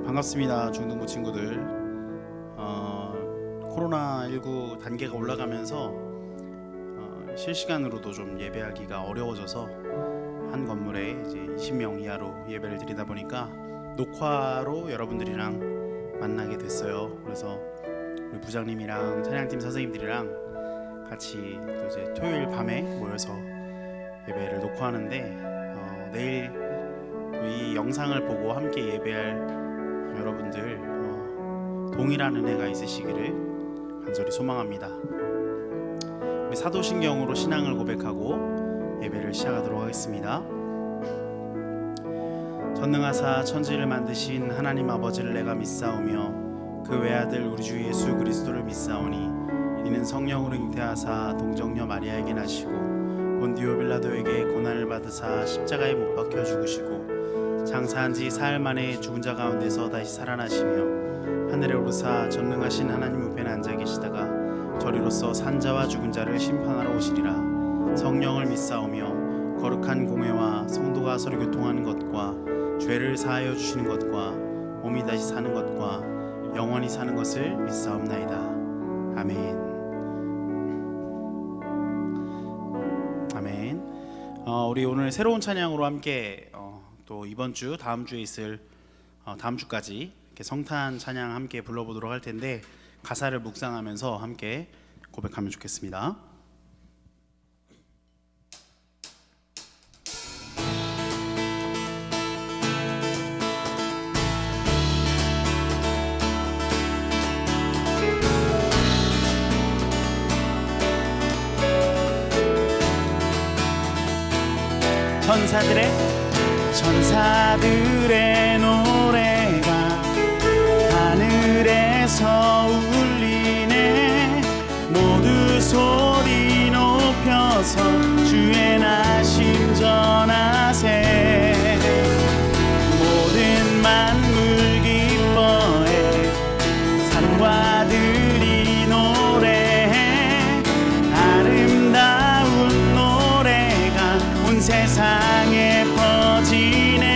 반갑습니다. 중등부 친구들. 코로나19 단계가 올라가면서 실시간으로도 좀 예배하기가 어려워져서 한 건물에 이제 20명 이하로 예배를 드리다 보니까 녹화로 여러분들이랑 만나게 됐어요. 그래서 우리 부장님이랑 찬양팀 선생님들이랑 같이 또 이제 토요일 밤에 모여서 예배를 녹화하는데 내일 이 영상을 보고 함께 예배할 여러분들 동일한 은혜가 있으시기를 간절히 소망합니다. 우리 사도신경으로 신앙을 고백하고 예배를 시작하도록 하겠습니다. 전능하사 천지를 만드신 하나님 아버지를 내가 믿사오며 그 외아들 우리 주 예수 그리스도를 믿사오니 이는 성령으로 잉태하사 동정녀 마리아에게 나시고 본디오 빌라도에게 고난을 받으사 십자가에 못 박혀 죽으시고 장사한 지 사흘 만에 죽은 자 가운데서 다시 살아나시며 하늘에 오르사 전능하신 하나님 우편에 앉아 계시다가 저리로서 산자와 죽은 자를 심판하러 오시리라. 성령을 믿사오며 거룩한 공회와 성도가 서로 교통하는 것과 죄를 사하여 주시는 것과 몸이 다시 사는 것과 영원히 사는 것을 믿사옵나이다. 아멘. 아멘. 우리 오늘 새로운 찬양으로 함께 또 이번 주 다음 주에 있을 다음 주까지 이렇게 성탄 찬양 함께 불러보도록 할 텐데 가사를 묵상하면서 함께 고백하면 좋겠습니다. 천사들의 노래가 하늘에서 울리네. 모두 소리 높여서 주의 나심 전하세. 모든 만물 기뻐해 산과 들이 노래해. 아름다운 노래가 온 세상에 퍼지네.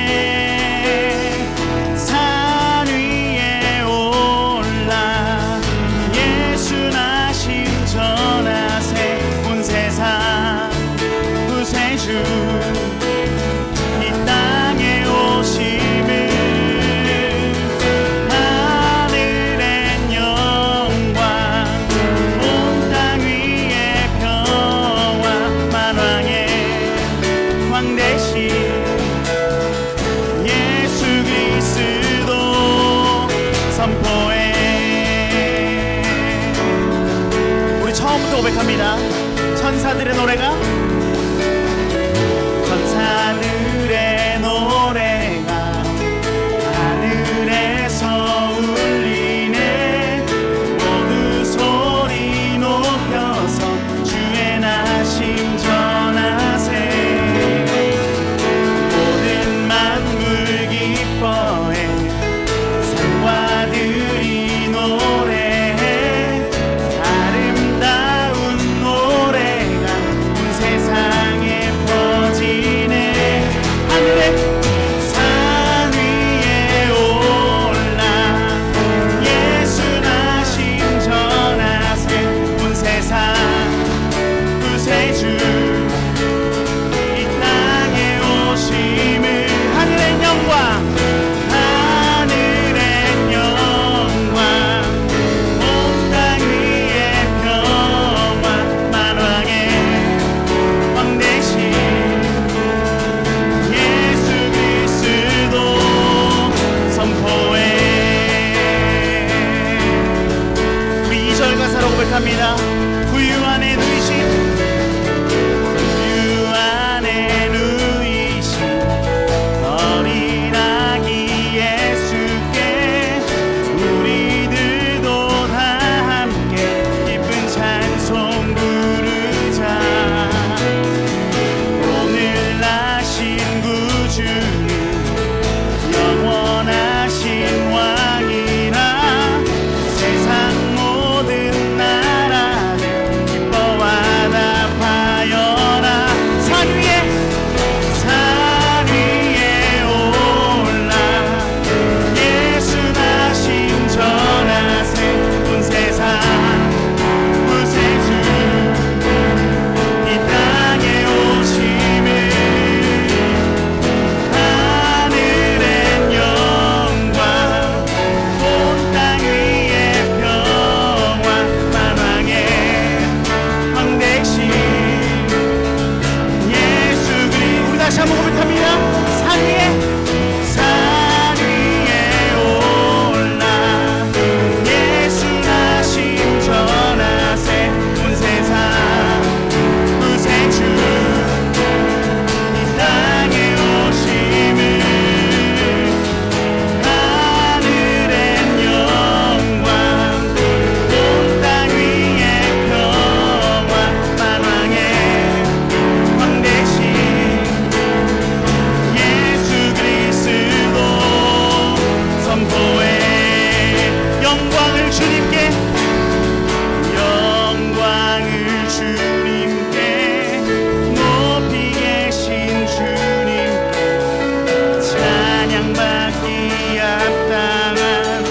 받기 합당한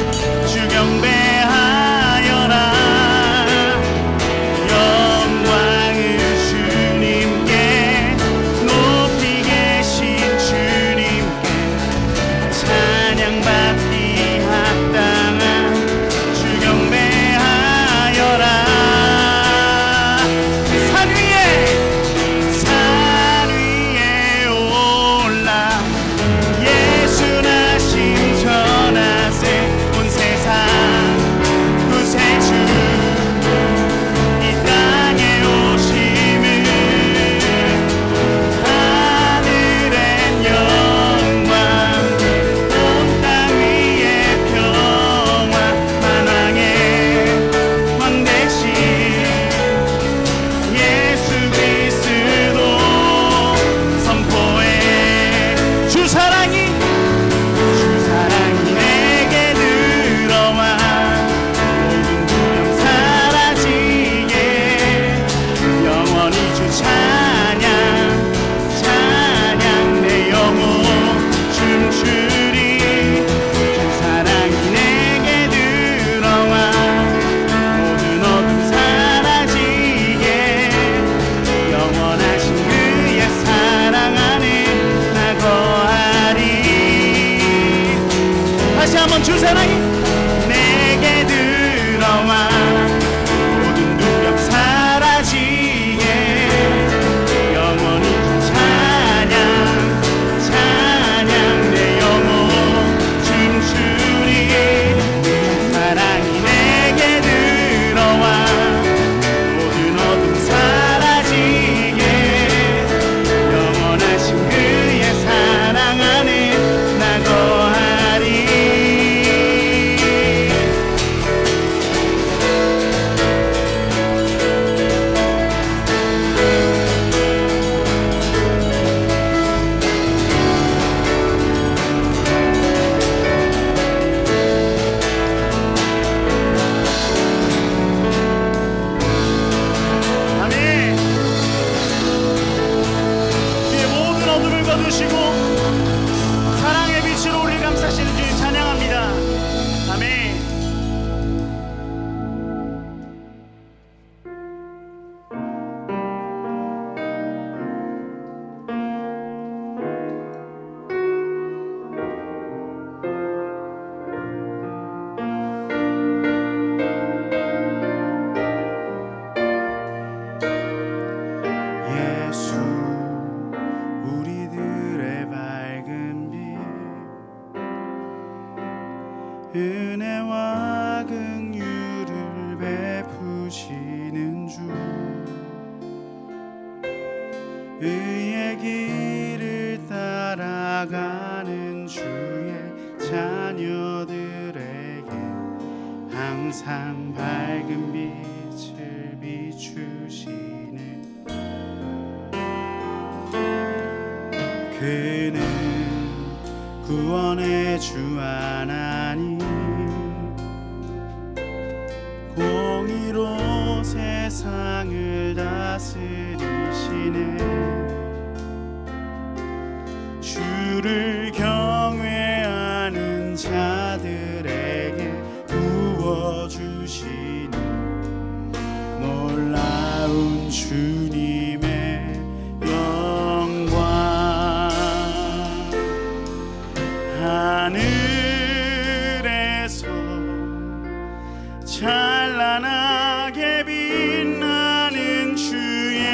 주 경배하여라. 영광을 주님께 높이 계신 주님께 찬양받기 합당한 주 경배하여라. 산 위에 올라 예수 나심 전하세. 온 세상 구세주 이 땅에 오심을 하늘엔 영광 온 땅 위에 평화 만왕의 왕 대신 예수 그리스도 선포해. 주 사랑이 내게 들어와 모든 두려움 사라지게 영원히 주 찬양 내 영혼 춤추리. 주 사랑이 내게 들어와 모든 어둠 사라지게 영원하신 그의 사랑 안에 나 거하리. 다시 한번 주 사랑이 내게 들어와 모든 두려움 사라지게 영원히 주 찬양 내 영혼 춤추리. 주 사랑이 내게 들어와 모든 어둠 사라지게 영원하신 그의 사랑 안에 나 거하리. 아멘. 주의 모든 어둠을 거두시고 사랑의 빛으로 우리를 감싸시는 주님 찬양합니다. 아멘. 예수 우리들의 밝은 빛 은혜와 긍휼을 베푸시는 주 의의 길을 따라가는 주의 자녀들에게 항상 밝은 빛을 비추시는 그는 구원의 주 하나님 공의로 세상을 다스리시네. 주를 경외하는 자들에게 부어주시는 놀라운 주님의 영광. 하늘에서 찬란하게 빛나는 주의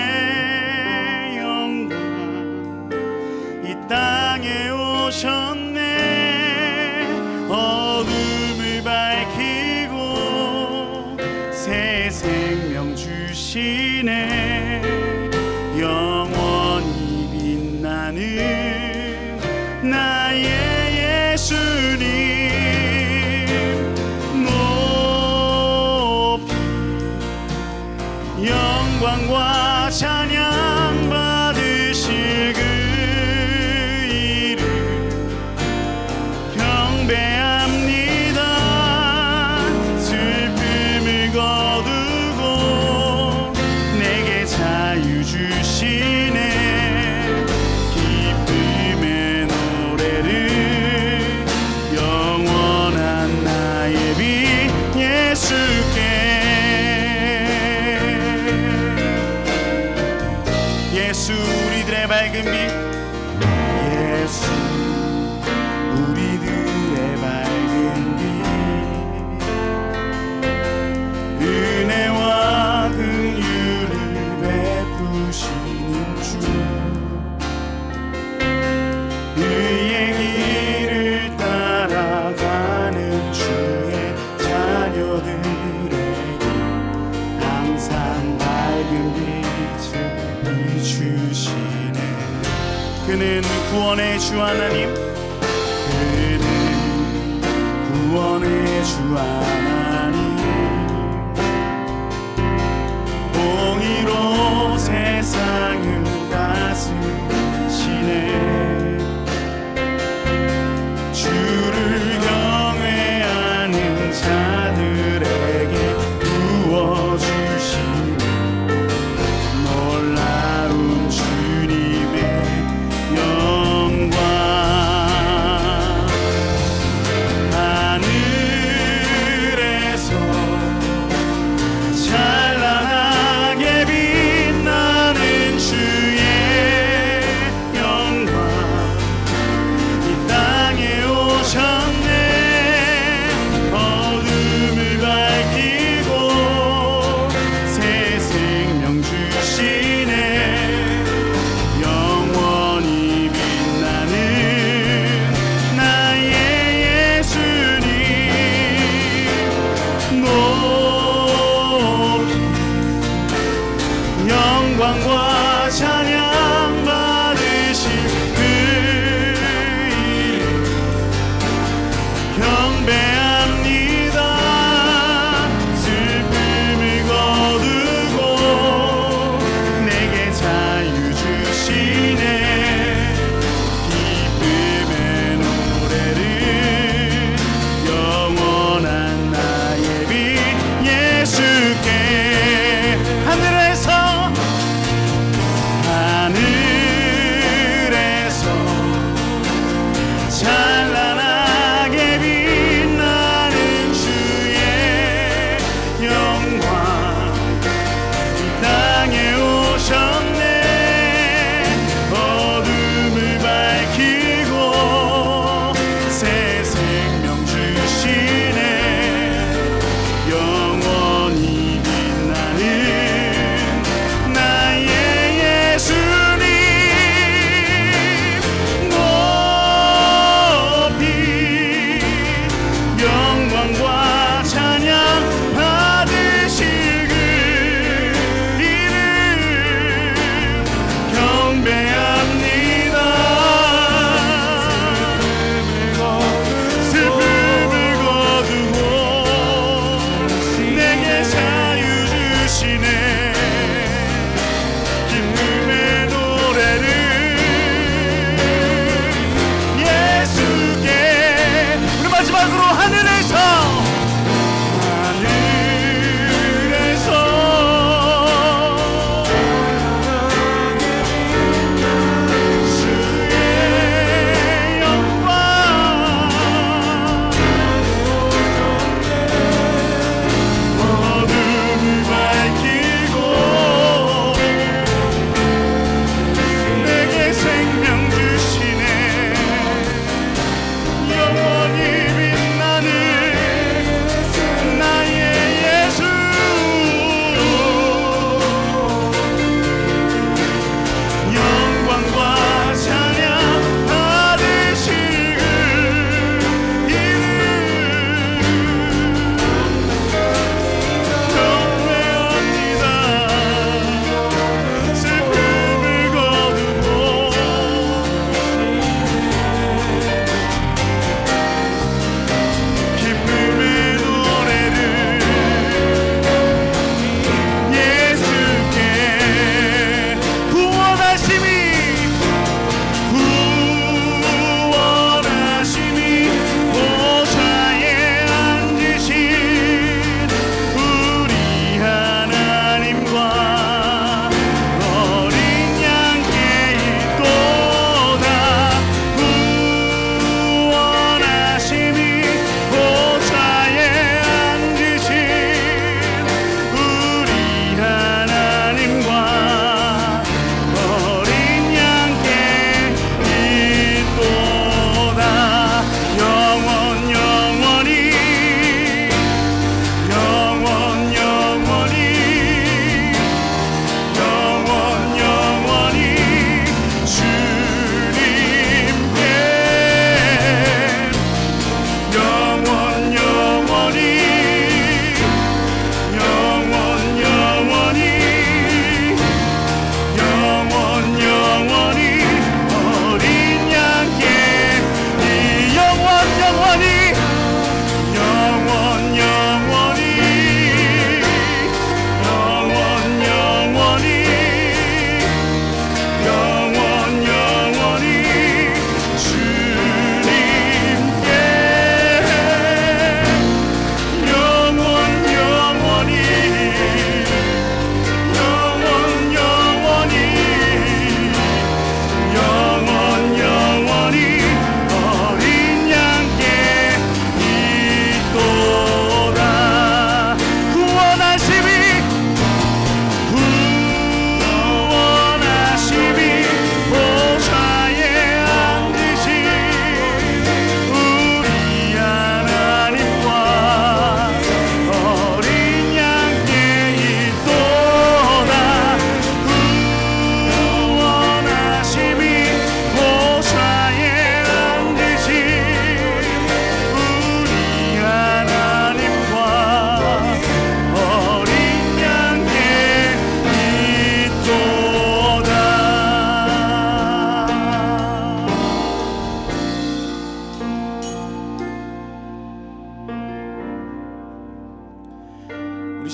영광 이 땅에 오셨네. 어둠을 밝히고 새 생명 주시네. 영원히 빛나는 나의 예수님 높이 영광과 찬양 받으실 그 이름 경배합니다. 슬픔을 거두고 내게 자유 주시네. 기쁨의 노래를 그는 구원의 주 하나님, 그는 구원의 주 하나님, 공의로 세상을 다스리시네. 주를 경외하는 자들에게 부어주시네. 놀라운 주님의 영광, 하늘에서 찬란하게 빛나는 주의 영광, 이 땅에 오셨네. 어둠을 밝히고 새 생명 주시네. 영원히 빛나는 나의 예수님, 높이 영광과 찬양 받으실 그 이름 경배합니다. 슬픔을 거두고 내게 자유 주시네. 기쁨의 노래를 영원한 나의 빛 예수께. 하늘에서 찬란하게 빛나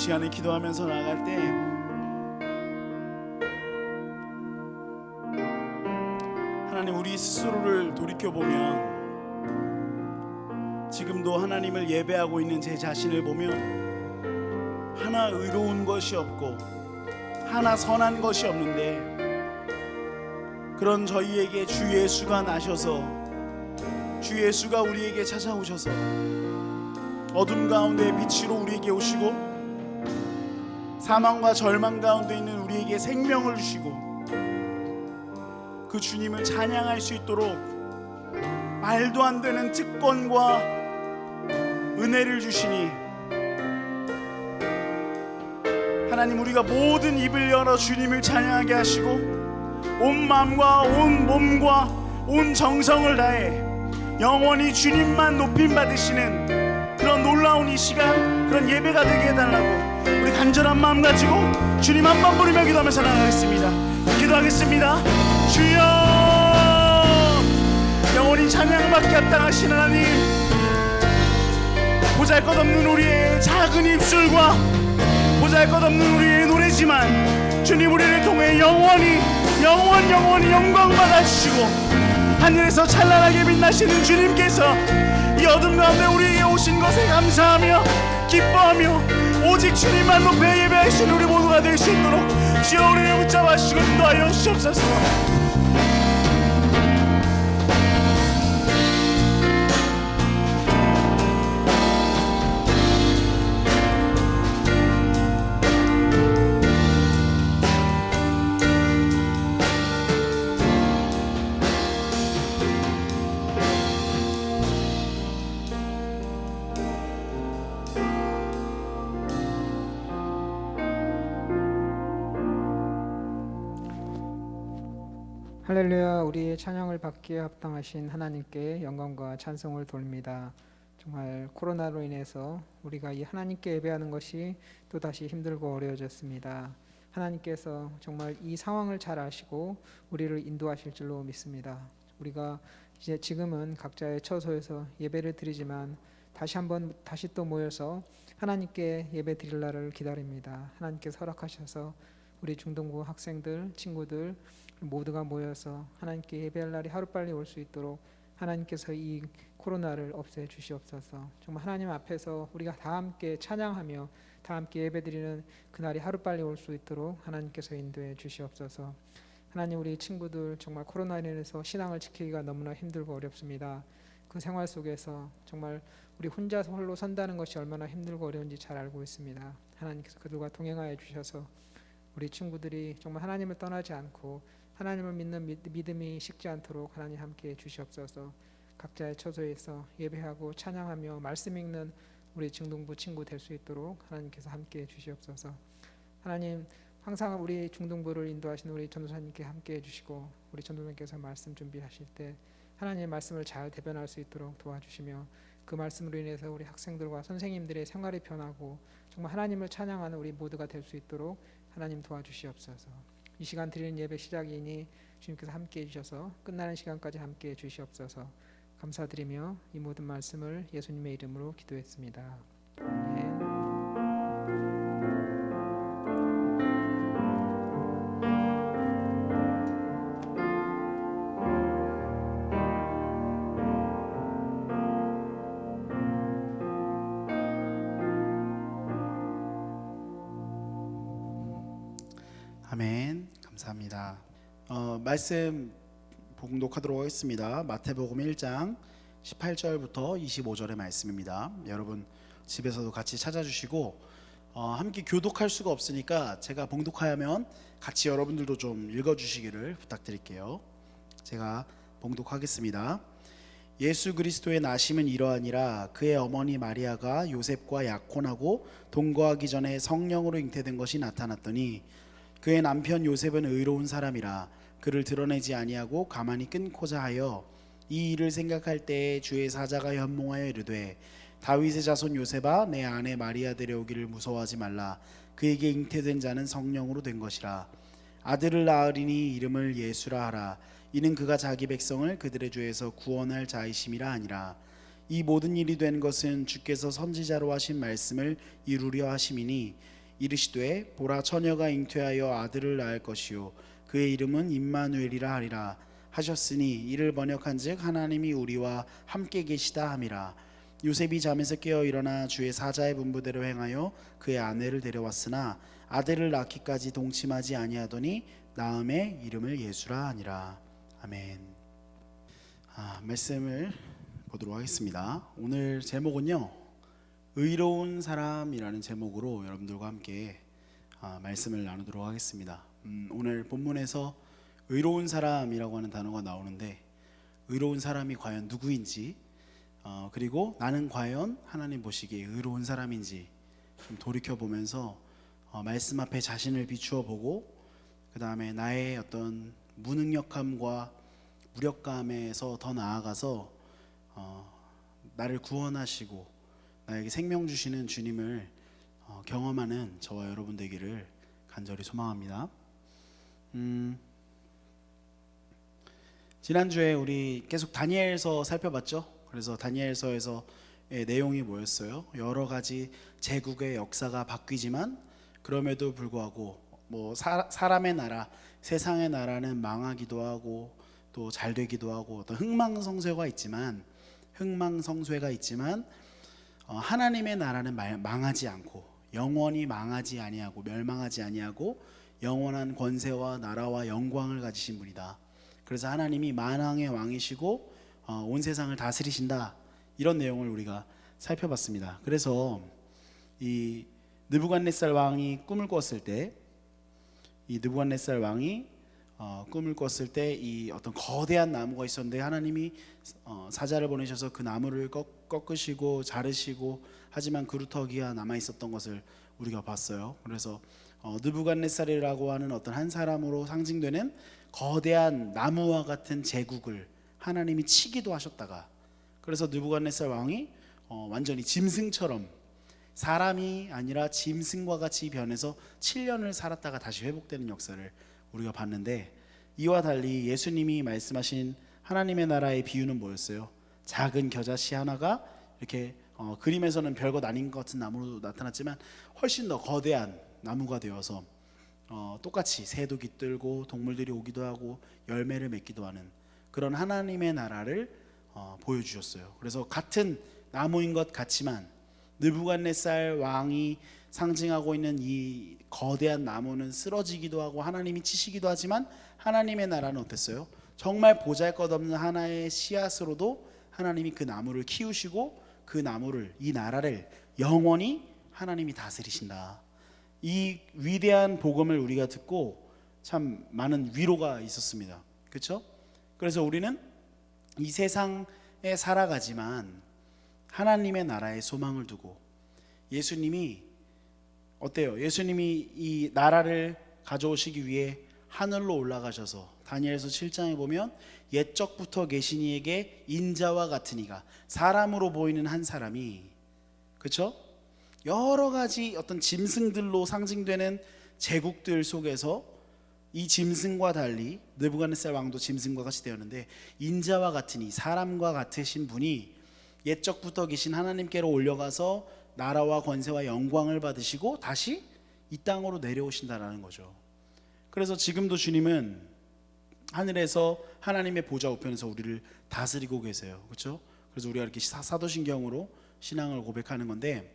시간에 기도하면서 나아갈 때 하나님, 우리 스스로를 돌이켜보면 지금도 하나님을 예배하고 있는 제 자신을 보면 하나 의로운 것이 없고 하나 선한 것이 없는데, 그런 저희에게 주 예수가 나셔서, 주 예수가 우리에게 찾아오셔서 어둠 가운데 빛으로 우리에게 오시고 사망과 절망 가운데 있는 우리에게 생명을 주시고 그 주님을 찬양할 수 있도록 말도 안 되는 특권과 은혜를 주시니, 하나님, 우리가 모든 입을 열어 주님을 찬양하게 하시고 온 마음과 온 몸과 온 정성을 다해 영원히 주님만 높임 받으시는 그런 놀라운 이 시간, 그런 예배가 되게 해달라고 우리 간절한 마음 가지고 주님 한 번 부르며 기도하면서 나가겠습니다. 기도하겠습니다. 주여, 영원히 찬양받기 합당하신 하나님, 보잘것없는 우리의 작은 입술과 보잘것없는 우리의 노래지만 주님, 우리를 통해 영원히 영광 받아주시고 하늘에서 찬란하게 빛나시는 주님께서 이 어둠 가운데 우리에게 오신 것에 감사하며 기뻐하며 오직 주님만 높여 예배하시는 우리 모두가 될 수 있도록 주여, 우리를 붙잡아 주시고 인도하여 주옵소서. 할렐루야. 우리의 찬양을 받기에 합당하신 하나님께 영광과 찬송을 돌립니다. 정말 코로나로 인해서 우리가 이 하나님께 예배하는 것이 또다시 힘들고 어려워졌습니다. 하나님께서 정말 이 상황을 잘 아시고 우리를 인도하실 줄로 믿습니다. 우리가 이제 지금은 각자의 처소에서 예배를 드리지만 다시 또 모여서 하나님께 예배 드릴 날을 기다립니다. 하나님께서 허락하셔서 우리 중동부 학생들, 친구들 모두가 모여서 하나님께 예배할 날이 하루빨리 올 수 있도록 하나님께서 이 코로나를 없애 주시옵소서. 정말 하나님 앞에서 우리가 다 함께 찬양하며 다 함께 예배드리는 그날이 하루빨리 올 수 있도록 하나님께서 인도해 주시옵소서. 하나님, 우리 친구들 정말 코로나로 인해서 신앙을 지키기가 너무나 힘들고 어렵습니다. 그 생활 속에서 정말 우리 혼자서 홀로 선다는 것이 얼마나 힘들고 어려운지 잘 알고 있습니다. 하나님께서 그들과 동행하여 주셔서 우리 친구들이 정말 하나님을 떠나지 않고 하나님을 믿는 믿음이 식지 않도록 하나님 함께해 주시옵소서. 각자의 처소에서 예배하고 찬양하며 말씀 읽는 우리 중동부 친구 될 수 있도록 하나님께서 함께해 주시옵소서. 하나님, 항상 우리 중동부를 인도하시는 우리 전도사님께 함께해 주시고 우리 전도사님께서 말씀 준비하실 때 하나님의 말씀을 잘 대변할 수 있도록 도와주시며 그 말씀으로 인해서 우리 학생들과 선생님들의 생활이 변하고 정말 하나님을 찬양하는 우리 모두가 될 수 있도록 하나님 도와주시옵소서. 이 시간 드리는 예배 시작이니 주님께서 함께해 주셔서 끝나는 시간까지 함께해 주시옵소서. 감사드리며 이 모든 말씀을 예수님의 이름으로 기도했습니다. 아멘. 아멘. 감사합니다. 말씀 봉독하도록 하겠습니다. 마태복음 1장 18절부터 25절의 말씀입니다. 여러분 집에서도 같이 찾아주시고 함께 교독할 수가 없으니까 제가 봉독하면 같이 여러분들도 좀 읽어주시기를 부탁드릴게요. 제가 봉독하겠습니다. 예수 그리스도의 나심은 이러하니라. 그의 어머니 마리아가 요셉과 약혼하고 동거하기 전에 성령으로 잉태된 것이 나타났더니 그의 남편 요셉은 의로운 사람이라 그를 드러내지 아니하고 가만히 끊고자 하여 이 일을 생각할 때에 주의 사자가 현몽하여 이르되 다윗의 자손 요셉아, 내 아내 마리아 데려오기를 무서워하지 말라. 그에게 잉태된 자는 성령으로 된 것이라. 아들을 낳으리니 이름을 예수라 하라. 이는 그가 자기 백성을 그들의 죄에서 구원할 자이심이라 하니라. 이 모든 일이 된 것은 주께서 선지자로 하신 말씀을 이루려 하심이니 이르시되 보라 처녀가 잉태하여 아들을 낳을 것이요 그의 이름은 임마누엘이라 하리라 하셨으니 이를 번역한즉 하나님이 우리와 함께 계시다 함이라. 요셉이 잠에서 깨어 일어나 주의 사자의 분부대로 행하여 그의 아내를 데려왔으나 아들을 낳기까지 동침하지 아니하더니 낳음에 이름을 예수라 하니라. 아멘. 말씀을 보도록 하겠습니다. 오늘 제목은요, 의로운 사람이라는 제목으로 여러분들과 함께 말씀을 나누도록 하겠습니다. 오늘 본문에서 의로운 사람이라고 하는 단어가 나오는데, 의로운 사람이 과연 누구인지, 그리고 나는 과연 하나님 보시기에 의로운 사람인지 좀 돌이켜보면서 말씀 앞에 자신을 비추어 보고, 그 다음에 나의 어떤 무능력함과 무력감에서 더 나아가서 나를 구원하시고 나에게 생명 주시는 주님을 경험하는 저와 여러분 되기를 간절히 소망합니다. 지난주에 우리 계속 다니엘서 살펴봤죠. 그래서 다니엘서에서의 내용이 뭐였어요? 여러 가지 제국의 역사가 바뀌지만 그럼에도 불구하고 사람의 나라, 세상의 나라는 망하기도 하고 또 잘 되기도 하고 어떤 흥망성쇠가 있지만 하나님의 나라는 망하지 않고 영원히 망하지 아니하고 멸망하지 아니하고 영원한 권세와 나라와 영광을 가지신 분이다. 그래서 하나님이 만왕의 왕이시고 온 세상을 다스리신다. 이런 내용을 우리가 살펴봤습니다. 그래서 이 느부갓네살 왕이 꿈을 꿨을 때, 이 어떤 거대한 나무가 있었는데 하나님이 사자를 보내셔서 그 나무를 꺾으시고 자르시고, 하지만 그루터기가 남아 있었던 것을 우리가 봤어요. 그래서 느부갓네살이라고 하는 어떤 한 사람으로 상징되는 거대한 나무와 같은 제국을 하나님이 치기도 하셨다가, 그래서 느부갓네살 왕이 완전히 짐승처럼, 사람이 아니라 짐승과 같이 변해서 7년을 살았다가 다시 회복되는 역사를 우리가 봤는데, 이와 달리 예수님이 말씀하신 하나님의 나라의 비유는 뭐였어요? 작은 겨자씨 하나가 이렇게 그림에서는 별것 아닌 것 같은 나무로 나타났지만 훨씬 더 거대한 나무가 되어서 똑같이 새도 깃들고 동물들이 오기도 하고 열매를 맺기도 하는 그런 하나님의 나라를 보여주셨어요. 그래서 같은 나무인 것 같지만 느부갓네살 왕이 상징하고 있는 이 거대한 나무는 쓰러지기도 하고 하나님이 치시기도 하지만 하나님의 나라는 어땠어요? 정말 보잘것없는 하나의 씨앗으로도 하나님이 그 나무를 키우시고 그 나무를, 이 나라를 영원히 하나님이 다스리신다. 이 위대한 복음을 우리가 듣고 참 많은 위로가 있었습니다. 그렇죠? 그래서 우리는 이 세상에 살아가지만 하나님의 나라에 소망을 두고, 예수님이 어때요? 예수님이 이 나라를 가져오시기 위해 하늘로 올라가셔서 다니엘서 7장에 보면 옛적부터 계신 이에게 인자와 같은 이가, 사람으로 보이는 한 사람이, 그렇죠? 여러 가지 어떤 짐승들로 상징되는 제국들 속에서 이 짐승과 달리 느부갓네살 왕도 짐승과 같이 되었는데, 인자와 같은 이, 사람과 같으신 분이 옛적부터 계신 하나님께로 올려가서 나라와 권세와 영광을 받으시고 다시 이 땅으로 내려오신다라는 거죠. 그래서 지금도 주님은 하늘에서 하나님의 보좌 우편에서 우리를 다스리고 계세요. 그렇죠? 그래서 우리가 이렇게 사도신경으로 신앙을 고백하는 건데,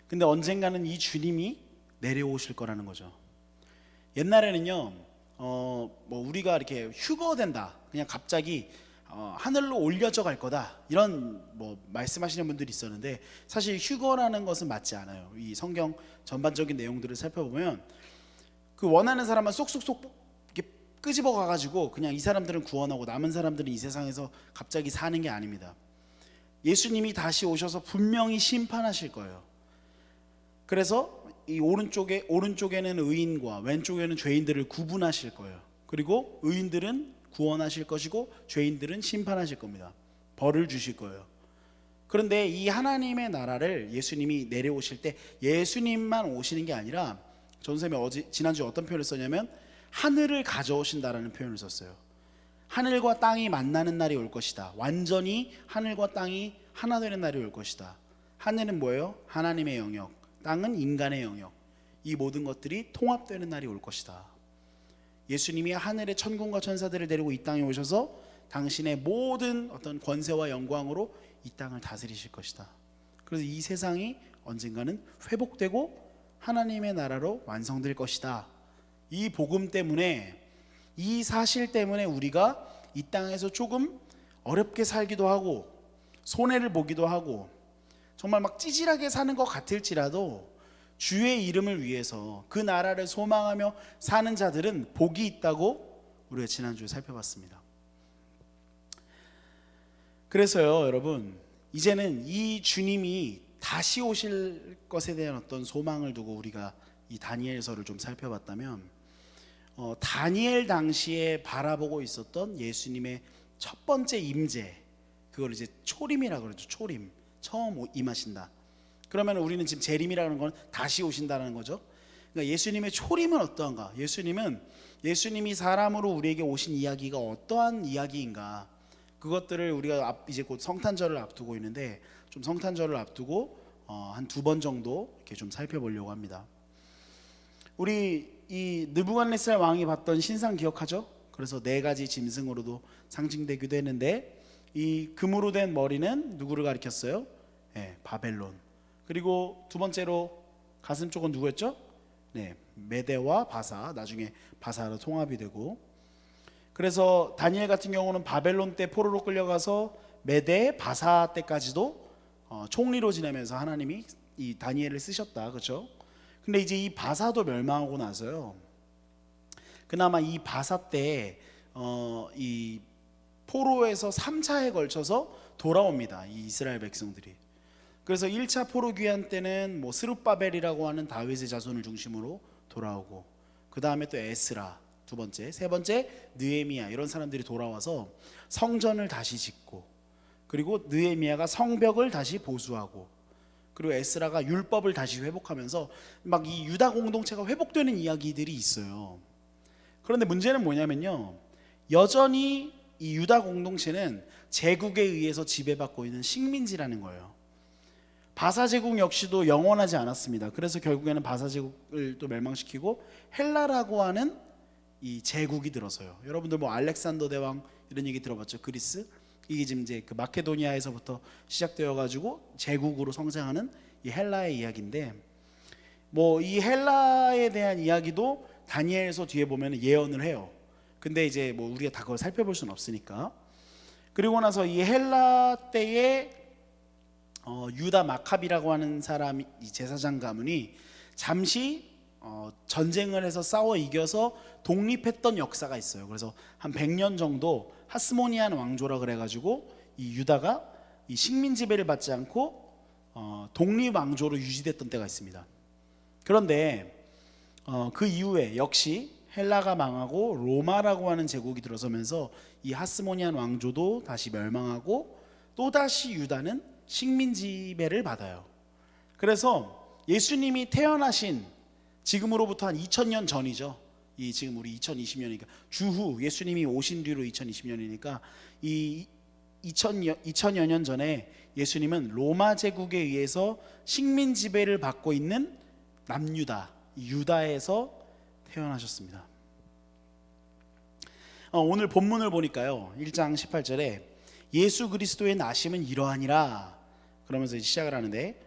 근데 언젠가는 이 주님이 내려오실 거라는 거죠. 옛날에는요, 우리가 이렇게 휴거된다, 그냥 갑자기 하늘로 올려져 갈 거다, 이런 말씀하시는 분들이 있었는데, 사실 휴거라는 것은 맞지 않아요. 이 성경 전반적인 내용들을 살펴보면 그 원하는 사람만 쏙쏙쏙 이렇게 끄집어 가가지고 그냥 이 사람들은 구원하고 남은 사람들은 이 세상에서 갑자기 사는 게 아닙니다. 예수님이 다시 오셔서 분명히 심판하실 거예요. 그래서 이 오른쪽에는 의인과 왼쪽에는 죄인들을 구분하실 거예요. 그리고 의인들은 구원하실 것이고 죄인들은 심판하실 겁니다. 벌을 주실 거예요. 그런데 이 하나님의 나라를 예수님이 내려오실 때 예수님만 오시는 게 아니라, 전선생님이 지난주에 어떤 표현을 썼냐면 하늘을 가져오신다라는 표현을 썼어요. 하늘과 땅이 만나는 날이 올 것이다. 완전히 하늘과 땅이 하나 되는 날이 올 것이다. 하늘은 뭐예요? 하나님의 영역, 땅은 인간의 영역, 이 모든 것들이 통합되는 날이 올 것이다. 예수님이 하늘의 천군과 천사들을 데리고 이 땅에 오셔서 당신의 모든 어떤 권세와 영광으로 이 땅을 다스리실 것이다. 그래서 이 세상이 언젠가는 회복되고 하나님의 나라로 완성될 것이다. 이 복음 때문에, 이 사실 때문에 우리가 이 땅에서 조금 어렵게 살기도 하고 손해를 보기도 하고 정말 막 찌질하게 사는 것 같을지라도 주의 이름을 위해서 그 나라를 소망하며 사는 자들은 복이 있다고 우리가 지난주에 살펴봤습니다. 그래서요, 여러분, 이제는 이 주님이 다시 오실 것에 대한 어떤 소망을 두고 우리가 이 다니엘서를 좀 살펴봤다면, 다니엘 당시에 바라보고 있었던 예수님의 첫 번째 임재, 그걸 이제 초림이라고 그러죠. 초림, 처음 임하신다. 그러면 우리는 지금 재림이라는 건 다시 오신다는 거죠. 그러니까 예수님의 초림은 어떠한가? 예수님이 사람으로 우리에게 오신 이야기가 어떠한 이야기인가? 그것들을 우리가 이제 곧 성탄절을 앞두고 있는데, 좀 성탄절을 앞두고 한 2번 정도 이렇게 좀 살펴보려고 합니다. 우리 이 느부갓네살 왕이 봤던 신상 기억하죠? 그래서 4가지 짐승으로도 상징되기도 했는데, 이 금으로 된 머리는 누구를 가리켰어요? 네, 바벨론. 그리고 2번째로 가슴 쪽은 누구였죠? 네, 메대와 바사. 나중에 바사로 통합이 되고, 그래서 다니엘 같은 경우는 바벨론 때 포로로 끌려가서 메대, 바사 때까지도 총리로 지내면서 하나님이 이 다니엘을 쓰셨다, 그렇죠? 근데 이제 이 바사도 멸망하고 나서요, 그나마 이 바사 때 이 포로에서 3차에 걸쳐서 돌아옵니다, 이 이스라엘 백성들이. 그래서 1차 포로 귀환 때는 뭐 스룹바벨이라고 하는 다윗의 자손을 중심으로 돌아오고, 그 다음에 또 에스라 2번째, 3번째 느헤미야, 이런 사람들이 돌아와서 성전을 다시 짓고, 그리고 느헤미야가 성벽을 다시 보수하고, 그리고 에스라가 율법을 다시 회복하면서 막 이 유다 공동체가 회복되는 이야기들이 있어요. 그런데 문제는 뭐냐면요, 여전히 이 유다 공동체는 제국에 의해서 지배받고 있는 식민지라는 거예요. 바사 제국 역시도 영원하지 않았습니다. 그래서 결국에는 바사 제국을 또 멸망시키고 헬라라고 하는 이 제국이 들어서요. 여러분들 뭐 알렉산더 대왕 이런 얘기 들어봤죠? 그리스. 이게 지금 이제 그 마케도니아에서부터 시작되어 가지고 제국으로 성장하는 이 헬라의 이야기인데, 뭐 이 헬라에 대한 이야기도 다니엘서 뒤에 보면 예언을 해요. 근데 이제 뭐 우리가 다 그걸 살펴볼 수는 없으니까. 그리고 나서 이 헬라 때에 유다 마카비라고 하는 사람이, 이 제사장 가문이 잠시 전쟁을 해서 싸워 이겨서 독립했던 역사가 있어요. 그래서 한 100년 정도 하스모니안 왕조라 그래가지고 이 유다가 이 식민 지배를 받지 않고 독립 왕조로 유지됐던 때가 있습니다. 그런데 그 이후에 역시 헬라가 망하고 로마라고 하는 제국이 들어서면서 이 하스모니안 왕조도 다시 멸망하고 또다시 유다는 식민 지배를 받아요. 그래서 예수님이 태어나신 지금으로부터 한 2000년 전이죠. 이 지금 우리 2020년이니까 주후, 예수님이 오신 뒤로 2020년이니까 이 2000여 년 전에 예수님은 로마 제국에 의해서 식민 지배를 받고 있는 남유다, 유다에서 태어나셨습니다. 오늘 본문을 보니까요, 1장 18절에 예수 그리스도의 나심은 이러하니라 그러면서 이제 시작을 하는데,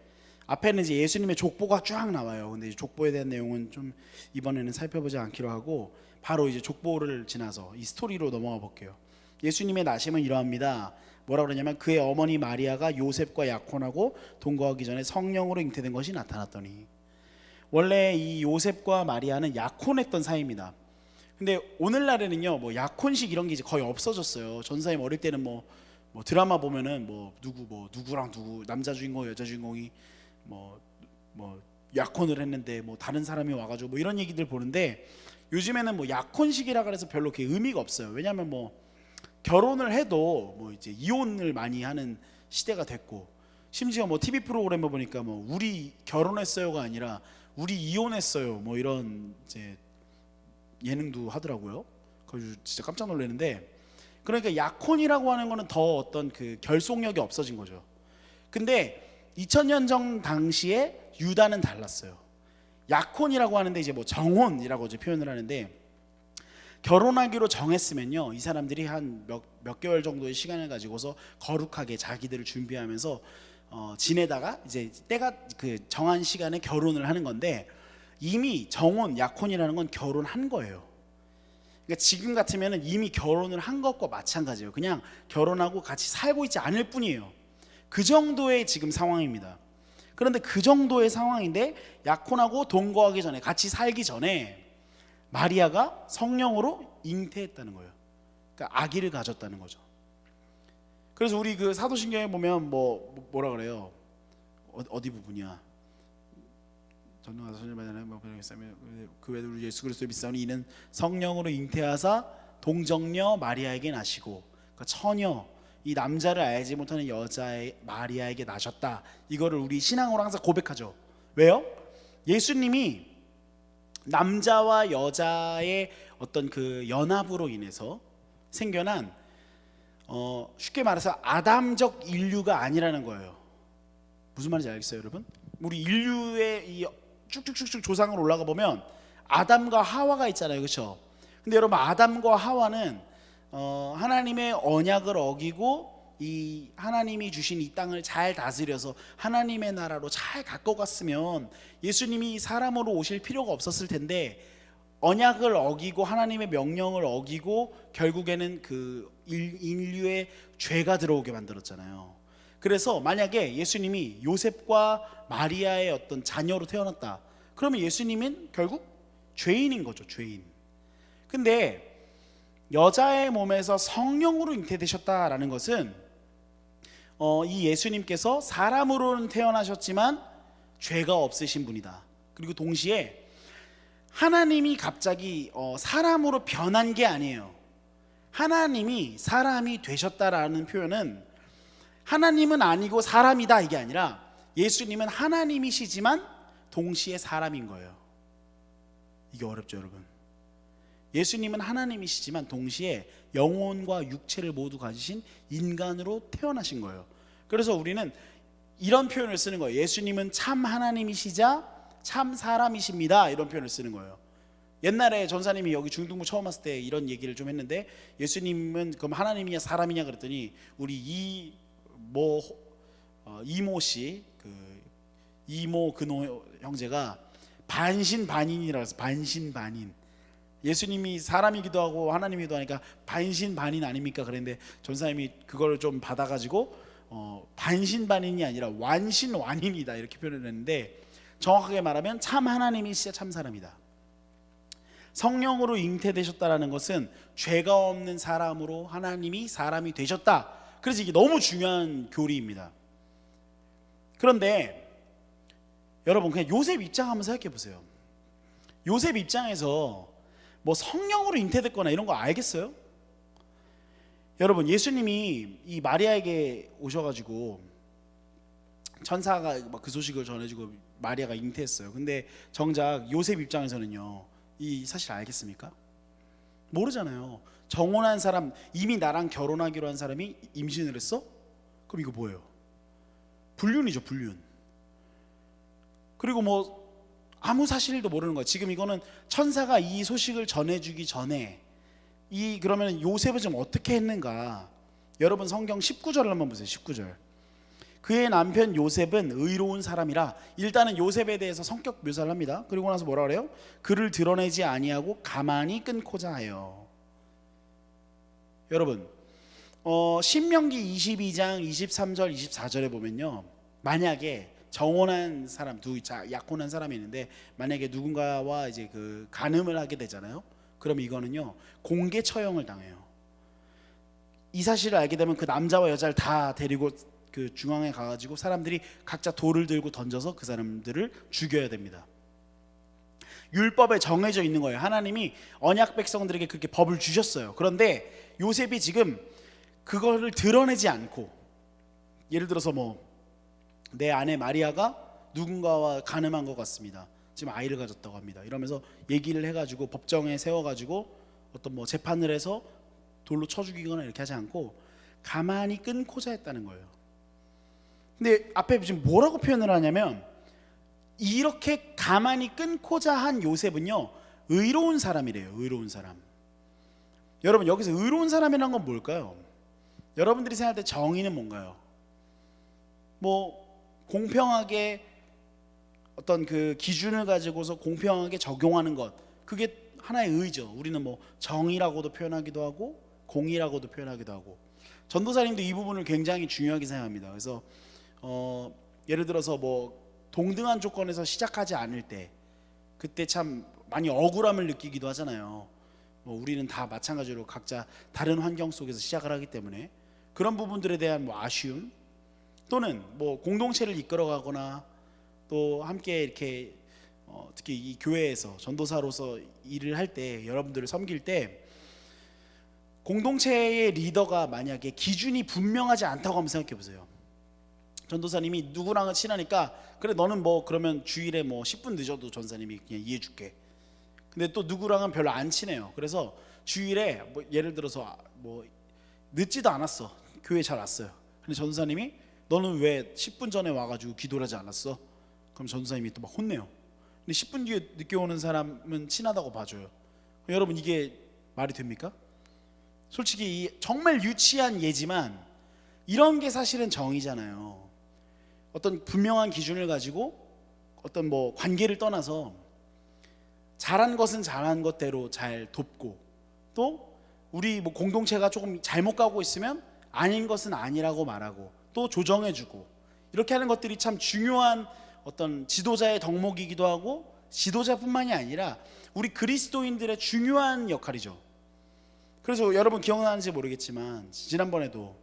앞에는 이제 예수님의 족보가 쫙 나와요. 근데 족보에 대한 내용은 좀 이번에는 살펴보지 않기로 하고, 바로 이제 족보를 지나서 이 스토리로 넘어가 볼게요. 예수님의 나심은 이러합니다. 뭐라 그러냐면, 그의 어머니 마리아가 요셉과 약혼하고 동거하기 전에 성령으로 잉태된 것이 나타났더니. 원래 이 요셉과 마리아는 약혼했던 사이입니다. 근데 오늘날에는요, 뭐 약혼식 이런 게 이제 거의 없어졌어요. 전사님 어릴 때는 뭐 드라마 보면은 누구랑 누구, 남자 주인공 여자 주인공이 뭐 약혼을 했는데 뭐 다른 사람이 와가지고 뭐 이런 얘기들 보는데, 요즘에는 뭐 약혼식이라 그래서 별로 그게 의미가 없어요. 왜냐하면 뭐 결혼을 해도 뭐 이제 이혼을 많이 하는 시대가 됐고, 심지어 뭐 TV 프로그램을 보니까 뭐 우리 결혼했어요가 아니라 우리 이혼했어요 뭐 이런 이제 예능도 하더라고요. 그래서 진짜 깜짝 놀랐는데, 그러니까 약혼이라고 하는 거는 더 어떤 그 결속력이 없어진 거죠. 근데 2000년 전 당시에 유다는 달랐어요. 약혼이라고 하는데 이제 뭐 정혼이라고 이제 표현을 하는데, 결혼하기로 정했으면요, 이 사람들이 한 몇 개월 정도의 시간을 가지고서 거룩하게 자기들을 준비하면서 지내다가 이제 때가 그 정한 시간에 결혼을 하는 건데, 이미 정혼, 약혼이라는 건 결혼한 거예요. 그러니까 지금 같으면은 이미 결혼을 한 것과 마찬가지예요. 그냥 결혼하고 같이 살고 있지 않을 뿐이에요. 그 정도의 지금 상황입니다. 그런데 그 정도의 상황인데 약혼하고 동거하기 전에, 같이 살기 전에 마리아가 성령으로 잉태했다는 거예요. 그러니까 아기를 가졌다는 거죠. 그래서 우리 그 사도신경에 보면 뭐라 그래요? 어디 부분이야? 전능하사 소년만을 그 외에 우리 예수 그리스도를 믿사오니 이는 성령으로 잉태하사 동정녀 마리아에게 나시고, 그러니까 처녀, 이 남자를 알지 못하는 여자의 마리아에게 나셨다. 이거를 우리 신앙으로 항상 고백하죠. 왜요? 예수님이 남자와 여자의 어떤 그 연합으로 인해서 생겨난 쉽게 말해서 아담적 인류가 아니라는 거예요. 무슨 말인지 알겠어요, 여러분? 우리 인류의 이 쭉쭉쭉쭉 조상으로 올라가 보면 아담과 하와가 있잖아요, 그렇죠? 근데 여러분, 아담과 하와는 하나님의 언약을 어기고 이 하나님이 주신 이 땅을 잘 다스려서 하나님의 나라로 잘 갖고 갔으면 예수님이 사람으로 오실 필요가 없었을 텐데, 언약을 어기고 하나님의 명령을 어기고 결국에는 그 인류의 죄가 들어오게 만들었잖아요. 그래서 만약에 예수님이 요셉과 마리아의 어떤 자녀로 태어났다, 그러면 예수님은 결국 죄인인 거죠, 죄인. 근데 여자의 몸에서 성령으로 잉태되셨다라는 것은 이 예수님께서 사람으로는 태어나셨지만 죄가 없으신 분이다. 그리고 동시에 하나님이 갑자기 사람으로 변한 게 아니에요. 하나님이 사람이 되셨다라는 표현은 하나님은 아니고 사람이다 이게 아니라, 예수님은 하나님이시지만 동시에 사람인 거예요. 이게 어렵죠, 여러분? 예수님은 하나님이시지만 동시에 영혼과 육체를 모두 가지신 인간으로 태어나신 거예요. 그래서 우리는 이런 표현을 쓰는 거예요. 예수님은 참 하나님이시자 참 사람이십니다, 이런 표현을 쓰는 거예요. 옛날에 전사님이 여기 중등부 처음 왔을 때 이런 얘기를 좀 했는데, 예수님은 그럼 하나님이냐 사람이냐 그랬더니 우리 이모 씨, 그 이모 근호 형제가 반신반인이라고 해서, 반신반인, 예수님이 사람이기도 하고 하나님이기도 하니까 반신반인 아닙니까? 그랬는데 전사님이 그걸 좀 받아가지고 반신반인이 아니라 완신완인이다 이렇게 표현을 했는데, 정확하게 말하면 참 하나님이시자 참 사람이다. 성령으로 잉태되셨다라는 것은 죄가 없는 사람으로 하나님이 사람이 되셨다. 그래서 이게 너무 중요한 교리입니다. 그런데 여러분, 그냥 요셉 입장 한번 생각해 보세요. 요셉 입장에서 뭐 성령으로 잉태됐거나 이런 거 알겠어요? 여러분, 예수님이 이 마리아에게 오셔가지고 천사가 막 그 소식을 전해주고 마리아가 잉태했어요. 근데 정작 요셉 입장에서는요, 이 사실 알겠습니까? 모르잖아요. 정혼한 사람, 이미 나랑 결혼하기로 한 사람이 임신을 했어? 그럼 이거 뭐예요? 불륜이죠, 불륜. 그리고 뭐 아무 사실도 모르는 거예요. 지금 이거는 천사가 이 소식을 전해주기 전에 그러면 요셉은 좀 어떻게 했는가? 여러분, 성경 19절을 한번 보세요. 19절. 그의 남편 요셉은 의로운 사람이라. 일단은 요셉에 대해서 성격 묘사를 합니다. 그리고 나서 뭐라 그래요? 그를 드러내지 아니하고 가만히 끊고자 하여. 여러분, 신명기 22장 23절 24절에 보면요, 만약에 정혼한 사람, 약혼한 사람이 있는데 만약에 누군가와 이제 그 간음을 하게 되잖아요. 그럼 이거는요, 공개 처형을 당해요. 이 사실을 알게 되면 그 남자와 여자를 다 데리고 그 중앙에 가가지고 사람들이 각자 돌을 들고 던져서 그 사람들을 죽여야 됩니다. 율법에 정해져 있는 거예요. 하나님이 언약 백성들에게 그렇게 법을 주셨어요. 그런데 요셉이 지금 그거를 드러내지 않고, 예를 들어서 내 아내 마리아가 누군가와 간음한 것 같습니다. 지금 아이를 가졌다고 합니다. 이러면서 얘기를 해가지고 법정에 세워가지고 어떤 재판을 해서 돌로 쳐 죽이거나 이렇게 하지 않고 가만히 끊고자 했다는 거예요. 근데 앞에 지금 뭐라고 표현을 하냐면, 이렇게 가만히 끊고자 한 요셉은요, 의로운 사람이래요. 의로운 사람. 여러분, 여기서 의로운 사람이란 건 뭘까요? 여러분들이 생각할 때 정의는 뭔가요? 뭐 공평하게 어떤 그 기준을 가지고서 공평하게 적용하는 것, 그게 하나의 의죠. 우리는 뭐 정의라고도 표현하기도 하고 공의라고도 표현하기도 하고, 전도사님도 이 부분을 굉장히 중요하게 생각합니다. 그래서 예를 들어서 뭐 동등한 조건에서 시작하지 않을 때, 그때 참 많이 억울함을 느끼기도 하잖아요. 뭐 우리는 다 마찬가지로 각자 다른 환경 속에서 시작을 하기 때문에 그런 부분들에 대한 뭐 아쉬움, 또는 뭐 공동체를 이끌어가거나 또 함께 이렇게 특히 이 교회에서 전도사로서 일을 할 때, 여러분들을 섬길 때 공동체의 리더가 만약에 기준이 분명하지 않다고 한번 생각해 보세요. 전도사님이 누구랑은 친하니까 그래 너는 뭐 그러면 주일에 뭐 10분 늦어도 전사님이 그냥 이해해 줄게. 근데 또 누구랑은 별로 안 친해요. 그래서 주일에 뭐 예를 들어서 뭐 늦지도 않았어. 교회 잘 왔어요. 근데 전도사님이 너는 왜 10분 전에 와가지고 기도를 하지 않았어? 그럼 전도사님이 또 막 혼내요. 근데 10분 뒤에 늦게 오는 사람은 친하다고 봐줘요. 여러분, 이게 말이 됩니까? 솔직히 정말 유치한 예지만 이런 게 사실은 정의잖아요. 어떤 분명한 기준을 가지고 어떤 뭐 관계를 떠나서 잘한 것은 잘한 것대로 잘 돕고, 또 우리 뭐 공동체가 조금 잘못 가고 있으면 아닌 것은 아니라고 말하고 또 조정해주고, 이렇게 하는 것들이 참 중요한 어떤 지도자의 덕목이기도 하고, 지도자뿐만이 아니라 우리 그리스도인들의 중요한 역할이죠. 그래서 여러분 기억나는지 모르겠지만 지난번에도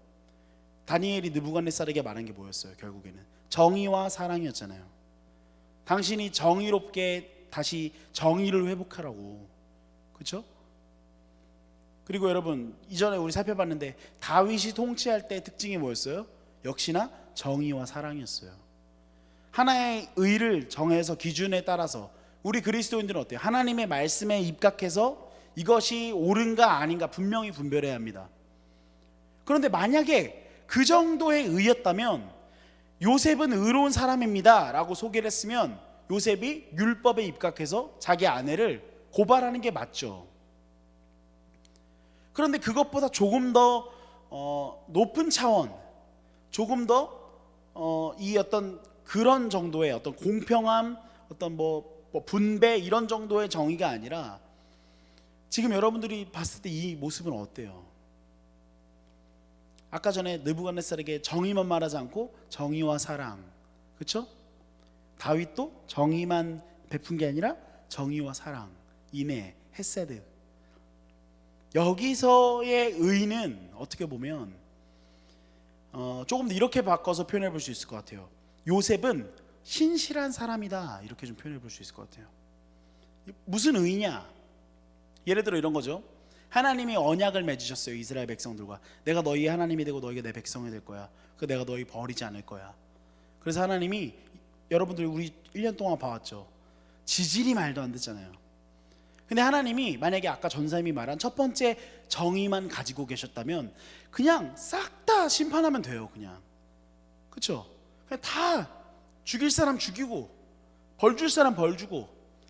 다니엘이 느부갓네살에게 말한 게 뭐였어요? 결국에는 정의와 사랑이었잖아요. 당신이 정의롭게 다시 정의를 회복하라고. 그렇죠? 그리고 여러분, 이전에 우리 살펴봤는데 다윗이 통치할 때 특징이 뭐였어요? 역시나 정의와 사랑이었어요. 하나의 의를 정해서 기준에 따라서 우리 그리스도인들은 어때요? 하나님의 말씀에 입각해서 이것이 옳은가 아닌가 분명히 분별해야 합니다. 그런데 만약에 그 정도의 의였다면 요셉은 의로운 사람입니다 라고 소개를 했으면 요셉이 율법에 입각해서 자기 아내를 고발하는 게 맞죠. 그런데 그것보다 조금 더 높은 차원, 조금 더 이 어떤 그런 정도의 어떤 공평함, 어떤 뭐 분배 이런 정도의 정의가 아니라, 지금 여러분들이 봤을 때 이 모습은 어때요? 아까 전에 느부갓네살에게 정의만 말하지 않고 정의와 사랑, 그렇죠? 다윗도 정의만 베푼 게 아니라 정의와 사랑, 인애, 헤세드. 여기서의 의는 어떻게 보면 조금 더 이렇게 바꿔서 표현해 볼 수 있을 것 같아요. 요셉은 신실한 사람이다, 이렇게 좀 표현해 볼 수 있을 것 같아요. 무슨 의냐? 예를 들어 이런 거죠. 하나님이 언약을 맺으셨어요. 이스라엘 백성들과. 내가 너희의 하나님이 되고 너희가 내 백성이 될 거야. 그 내가 너희 버리지 않을 거야. 그래서 하나님이, 여러분들 우리 1년 동안 봐왔죠. 지질이 말도 안 듣잖아요. 근데 하나님이 만약에 아까 전사님이 말한 첫 번째 정의만 가지고 계셨다면 그냥 싹 다 심판하면 돼요. 그냥. 그렇죠? 그냥 다 죽일 사람 죽이고, 벌 줄 사람 벌 주고,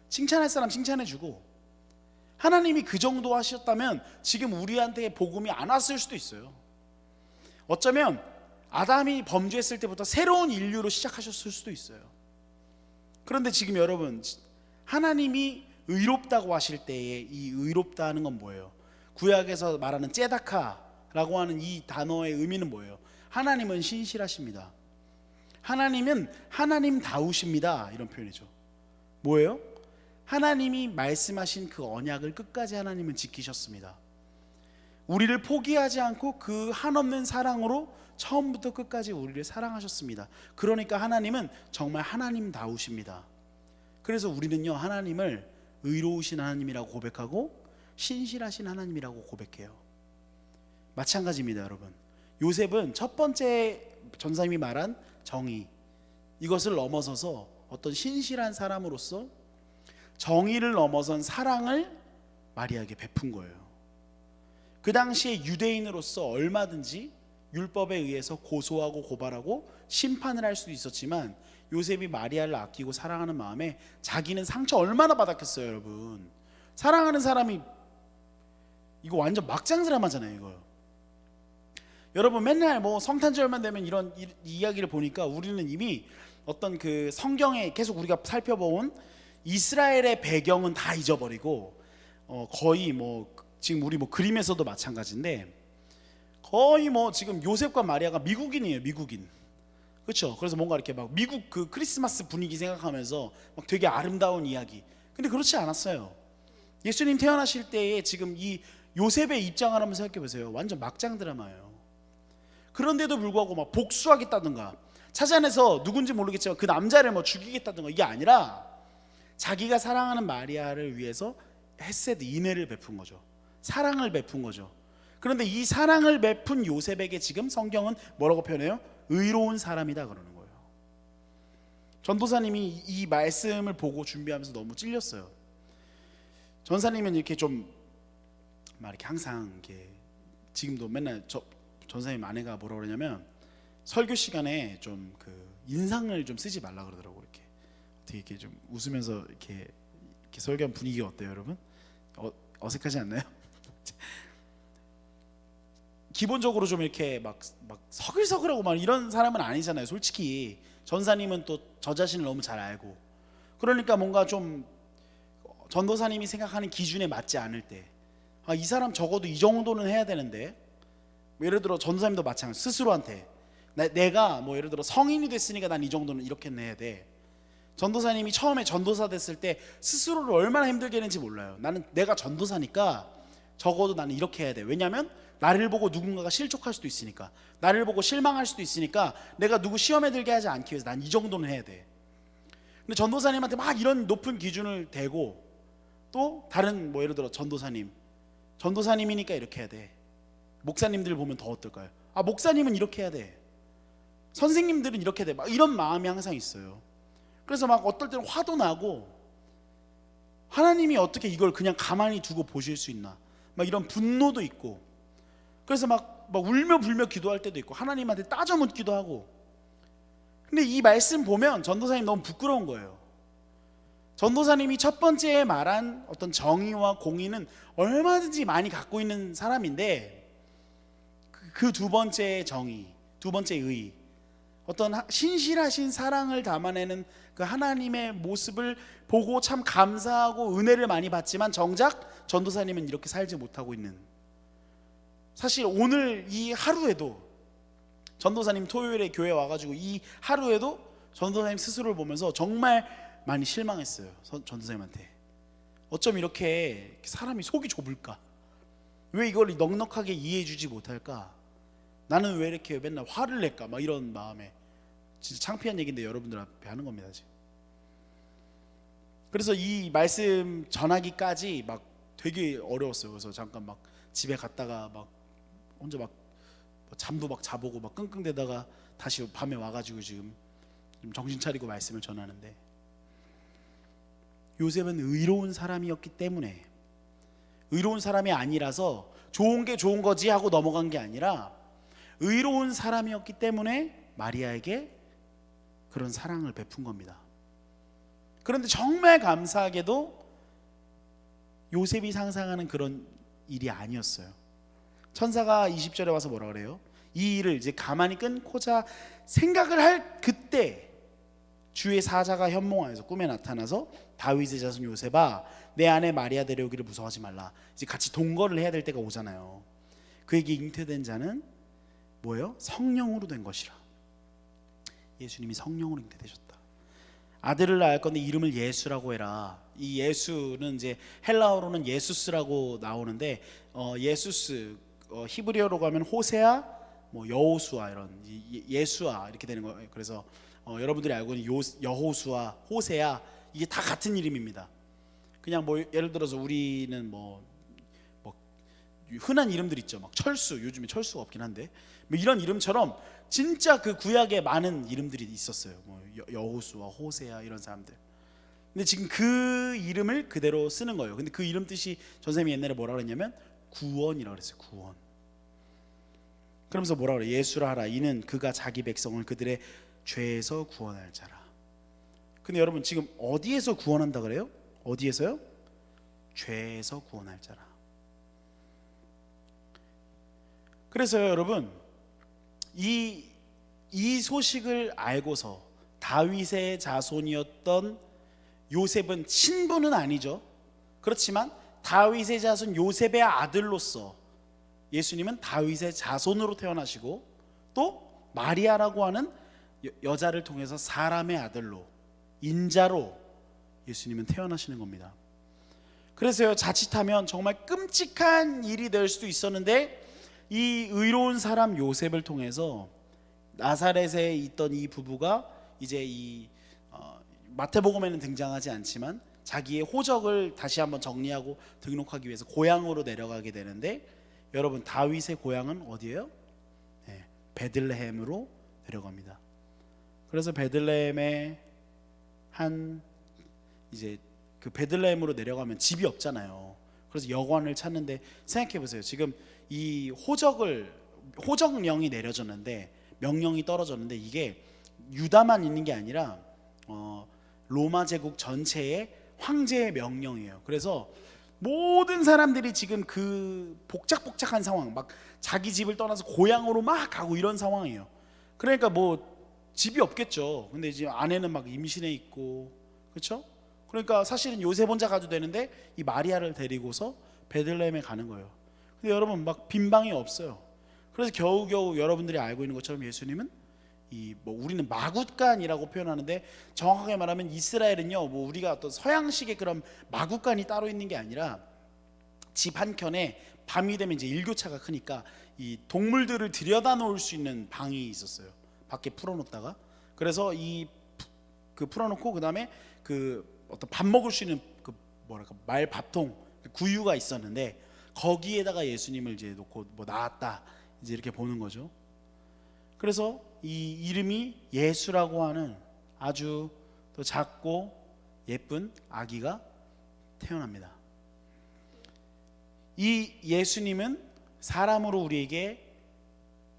칭찬할 사람 칭찬해 주고. 하나님이 그 정도 하셨다면 지금 우리한테 복음이 안 왔을 수도 있어요. 어쩌면 아담이 범죄했을 때부터 새로운 인류로 시작하셨을 수도 있어요. 그런데 지금 여러분, 하나님이 의롭다고 하실 때의 이 의롭다 는 건 뭐예요? 구약에서 말하는 째다카라고 하는 이 단어의 의미는 뭐예요? 하나님은 신실하십니다. 하나님은 하나님다우십니다, 이런 표현이죠. 뭐예요? 하나님이 말씀하신 그 언약을 끝까지 하나님은 지키셨습니다. 우리를 포기하지 않고 그 한없는 사랑으로 처음부터 끝까지 우리를 사랑하셨습니다. 그러니까 하나님은 정말 하나님다우십니다. 그래서 우리는요, 하나님을 의로우신 하나님이라고 고백하고 신실하신 하나님이라고 고백해요. 마찬가지입니다, 여러분. 요셉은 첫 번째 전사님이 말한 정의, 이것을 넘어서서 어떤 신실한 사람으로서 정의를 넘어선 사랑을 마리아에게 베푼 거예요. 그 당시에 유대인으로서 얼마든지 율법에 의해서 고소하고 고발하고 심판을 할 수도 있었지만 요셉이 마리아를 아끼고 사랑하는 마음에 자기는 상처 얼마나 받았겠어요, 여러분. 사랑하는 사람이, 이거 완전 막장 드라마잖아요, 이거. 여러분 맨날 뭐 성탄절만 되면 이런 이야기를 보니까 우리는 이미 어떤 그 성경에 계속 우리가 살펴본 이스라엘의 배경은 다 잊어버리고 거의 뭐 지금 우리 뭐 그림에서도 마찬가지인데 거의 뭐 지금 요셉과 마리아가 미국인이에요, 미국인. 그렇죠? 그래서 뭔가 이렇게 막 미국 그 크리스마스 분위기 생각하면서 막 되게 아름다운 이야기. 근데 그렇지 않았어요. 예수님 태어나실 때에 지금 이 요셉의 입장을 한번 생각해 보세요. 완전 막장 드라마예요. 그런데도 불구하고 막 복수하겠다든가 찾아내서 누군지 모르겠지만 그 남자를 뭐 죽이겠다든가 이게 아니라 자기가 사랑하는 마리아를 위해서 헤세드, 인애를 베푼 거죠. 사랑을 베푼 거죠. 그런데 이 사랑을 베푼 요셉에게 지금 성경은 뭐라고 표현해요? 의로운 사람이다 그러는 거예요. 전도사님이 이 말씀을 보고 준비하면서 너무 찔렸어요. 전사님은 이렇게 좀 막 이렇게 항상 이렇게 지금도 맨날 전사님 아내가 뭐라 그러냐면 설교 시간에 좀 그 인상을 좀 쓰지 말라 그러더라고. 이렇게 어떻게 이렇게 좀 웃으면서 이렇게 설교한 분위기가 어때요, 여러분? 어색하지 않나요? 기본적으로 좀 이렇게 막 서글서글하고 막 이런 사람은 아니잖아요, 솔직히. 전사님은 또 저 자신을 너무 잘 알고. 그러니까 뭔가 좀 전도사님이 생각하는 기준에 맞지 않을 때, 이 사람 적어도 이 정도는 해야 되는데, 예를 들어 전도사님도 마찬가지. 스스로한테 내가 뭐 예를 들어 성인이 됐으니까 난 이 정도는 이렇게 해야 돼. 전도사님이 처음에 전도사 됐을 때 스스로를 얼마나 힘들게 했는지 몰라요. 나는 내가 전도사니까 적어도 나는 이렇게 해야 돼. 왜냐하면 나를 보고 누군가가 실족할 수도 있으니까, 나를 보고 실망할 수도 있으니까 내가 누구 시험에 들게 하지 않기 위해서 난 이 정도는 해야 돼. 근데 전도사님한테 막 이런 높은 기준을 대고, 또 다른 뭐 예를 들어 전도사님이니까 이렇게 해야 돼. 목사님들 보면 더 어떨까요? 목사님은 이렇게 해야 돼. 선생님들은 이렇게 돼. 막 이런 마음이 항상 있어요. 그래서 막 어떨 때는 화도 나고, 하나님이 어떻게 이걸 그냥 가만히 두고 보실 수 있나, 막 이런 분노도 있고, 그래서 막 울며 불며 기도할 때도 있고, 하나님한테 따져 묻기도 하고. 근데 이 말씀 보면 전도사님 너무 부끄러운 거예요. 전도사님이 첫 번째 말한 어떤 정의와 공의는 얼마든지 많이 갖고 있는 사람인데, 그 두 번째 정의, 두 번째 의, 어떤 신실하신 사랑을 담아내는 그 하나님의 모습을 보고 참 감사하고 은혜를 많이 받지만 정작 전도사님은 이렇게 살지 못하고 있는. 사실 오늘 이 하루에도 전도사님 토요일에 교회 와가지고 이 하루에도 전도사님 스스로를 보면서 정말 많이 실망했어요. 전도사님한테. 어쩜 이렇게 사람이 속이 좁을까? 왜 이걸 넉넉하게 이해해주지 못할까? 나는 왜 이렇게 맨날 화를 낼까? 막 이런 마음에. 진짜 창피한 얘기인데 여러분들 앞에 하는 겁니다, 지금. 그래서 이 말씀 전하기까지 막 되게 어려웠어요. 그래서 잠깐 막 집에 갔다가 막 혼자 막 잠도 막 자보고 막 끙끙대다가 다시 밤에 와가지고 지금 좀 정신 차리고 말씀을 전하는데, 요셉은 의로운 사람이었기 때문에, 의로운 사람이 아니라서 좋은 게 좋은 거지 하고 넘어간 게 아니라 의로운 사람이었기 때문에 마리아에게 그런 사랑을 베푼 겁니다. 그런데 정말 감사하게도 요셉이 상상하는 그런 일이 아니었어요. 천사가 20절에 와서 뭐라 그래요? 이 일을 이제 가만히 끊고자 생각을 할 그때 주의 사자가 현몽 안에서 꿈에 나타나서 다윗의 자손 요셉아, 내 아내 마리아 데려오기를 무서워하지 말라. 이제 같이 동거를 해야 될 때가 오잖아요. 그에게 잉태된 자는 뭐예요? 성령으로 된 것이라. 예수님이 성령으로 잉태되셨다. 아들을 낳을 건데 이름을 예수라고 해라. 이 예수는 이제 헬라어로는 예수스라고 나오는데, 예수스 히브리어로 가면 호세아, 뭐 여호수아, 이런 예수아 이렇게 되는 거예요. 그래서 여러분들이 알고 있는 여호수아, 호세아, 이게 다 같은 이름입니다. 그냥 뭐 예를 들어서 우리는 뭐 흔한 이름들 있죠. 막 철수, 요즘에 철수가 없긴 한데 뭐 이런 이름처럼 진짜 그 구약에 많은 이름들이 있었어요. 뭐 여호수아, 호세아 이런 사람들. 근데 지금 그 이름을 그대로 쓰는 거예요. 근데 그 이름 뜻이 전쌤이 옛날에 뭐라 그랬냐면 구원이라고 그랬어요. 구원. 그러면서 뭐라 그래? 예수라 하라. 이는 그가 자기 백성을 그들의 죄에서 구원할 자라. 근데 여러분 지금 어디에서 구원한다 그래요? 어디에서요? 죄에서 구원할 자라. 그래서요 여러분, 이 소식을 알고서 다윗의 자손이었던 요셉은 친부는 아니죠. 그렇지만 다윗의 자손 요셉의 아들로서 예수님은 다윗의 자손으로 태어나시고, 또 마리아라고 하는 여자를 통해서 사람의 아들로, 인자로 예수님은 태어나시는 겁니다. 그래서요 자칫하면 정말 끔찍한 일이 될 수도 있었는데, 이 의로운 사람 요셉을 통해서 나사렛에 있던 이 부부가 이제 이 마태복음에는 등장하지 않지만 자기의 호적을 다시 한번 정리하고 등록하기 위해서 고향으로 내려가게 되는데, 여러분 다윗의 고향은 어디예요? 네, 베들레헴으로 내려갑니다. 그래서 베들레헴에 이제 그 베들레헴으로 내려가면 집이 없잖아요. 그래서 여관을 찾는데, 생각해 보세요. 지금 이 호적령이 내려졌는데, 명령이 떨어졌는데, 이게 유다만 있는 게 아니라 로마 제국 전체의 황제의 명령이에요. 그래서 모든 사람들이 지금 그 복작복작한 상황, 막 자기 집을 떠나서 고향으로 막 가고 이런 상황이에요. 그러니까 뭐 집이 없겠죠. 근데 이제 아내는 막 임신해 있고, 그렇죠? 그러니까 사실은 요셉 혼자 가도 되는데 이 마리아를 데리고서 베들레헴에 가는 거예요. 근데 여러분 막 빈 방이 없어요. 그래서 겨우겨우 여러분들이 알고 있는 것처럼 예수님은 우리는 마굿간이라고 표현하는데, 정확하게 말하면 이스라엘은요, 뭐 우리가 어떤 서양식의 그런 마굿간이 따로 있는 게 아니라, 집 한켠에 밤이 되면 이제 일교차가 크니까 이 동물들을 들여다 놓을 수 있는 방이 있었어요. 밖에 풀어놓다가. 그래서 그 풀어놓고, 그 다음에 그 어떤 밥 먹을 수 있는 그 뭐랄까 말 밥통, 구유가 있었는데, 거기에다가 예수님을 이제 놓고 뭐 나왔다 이제 이렇게 보는 거죠. 그래서 이 이름이 예수라고 하는 아주 또 작고 예쁜 아기가 태어납니다. 이 예수님은 사람으로 우리에게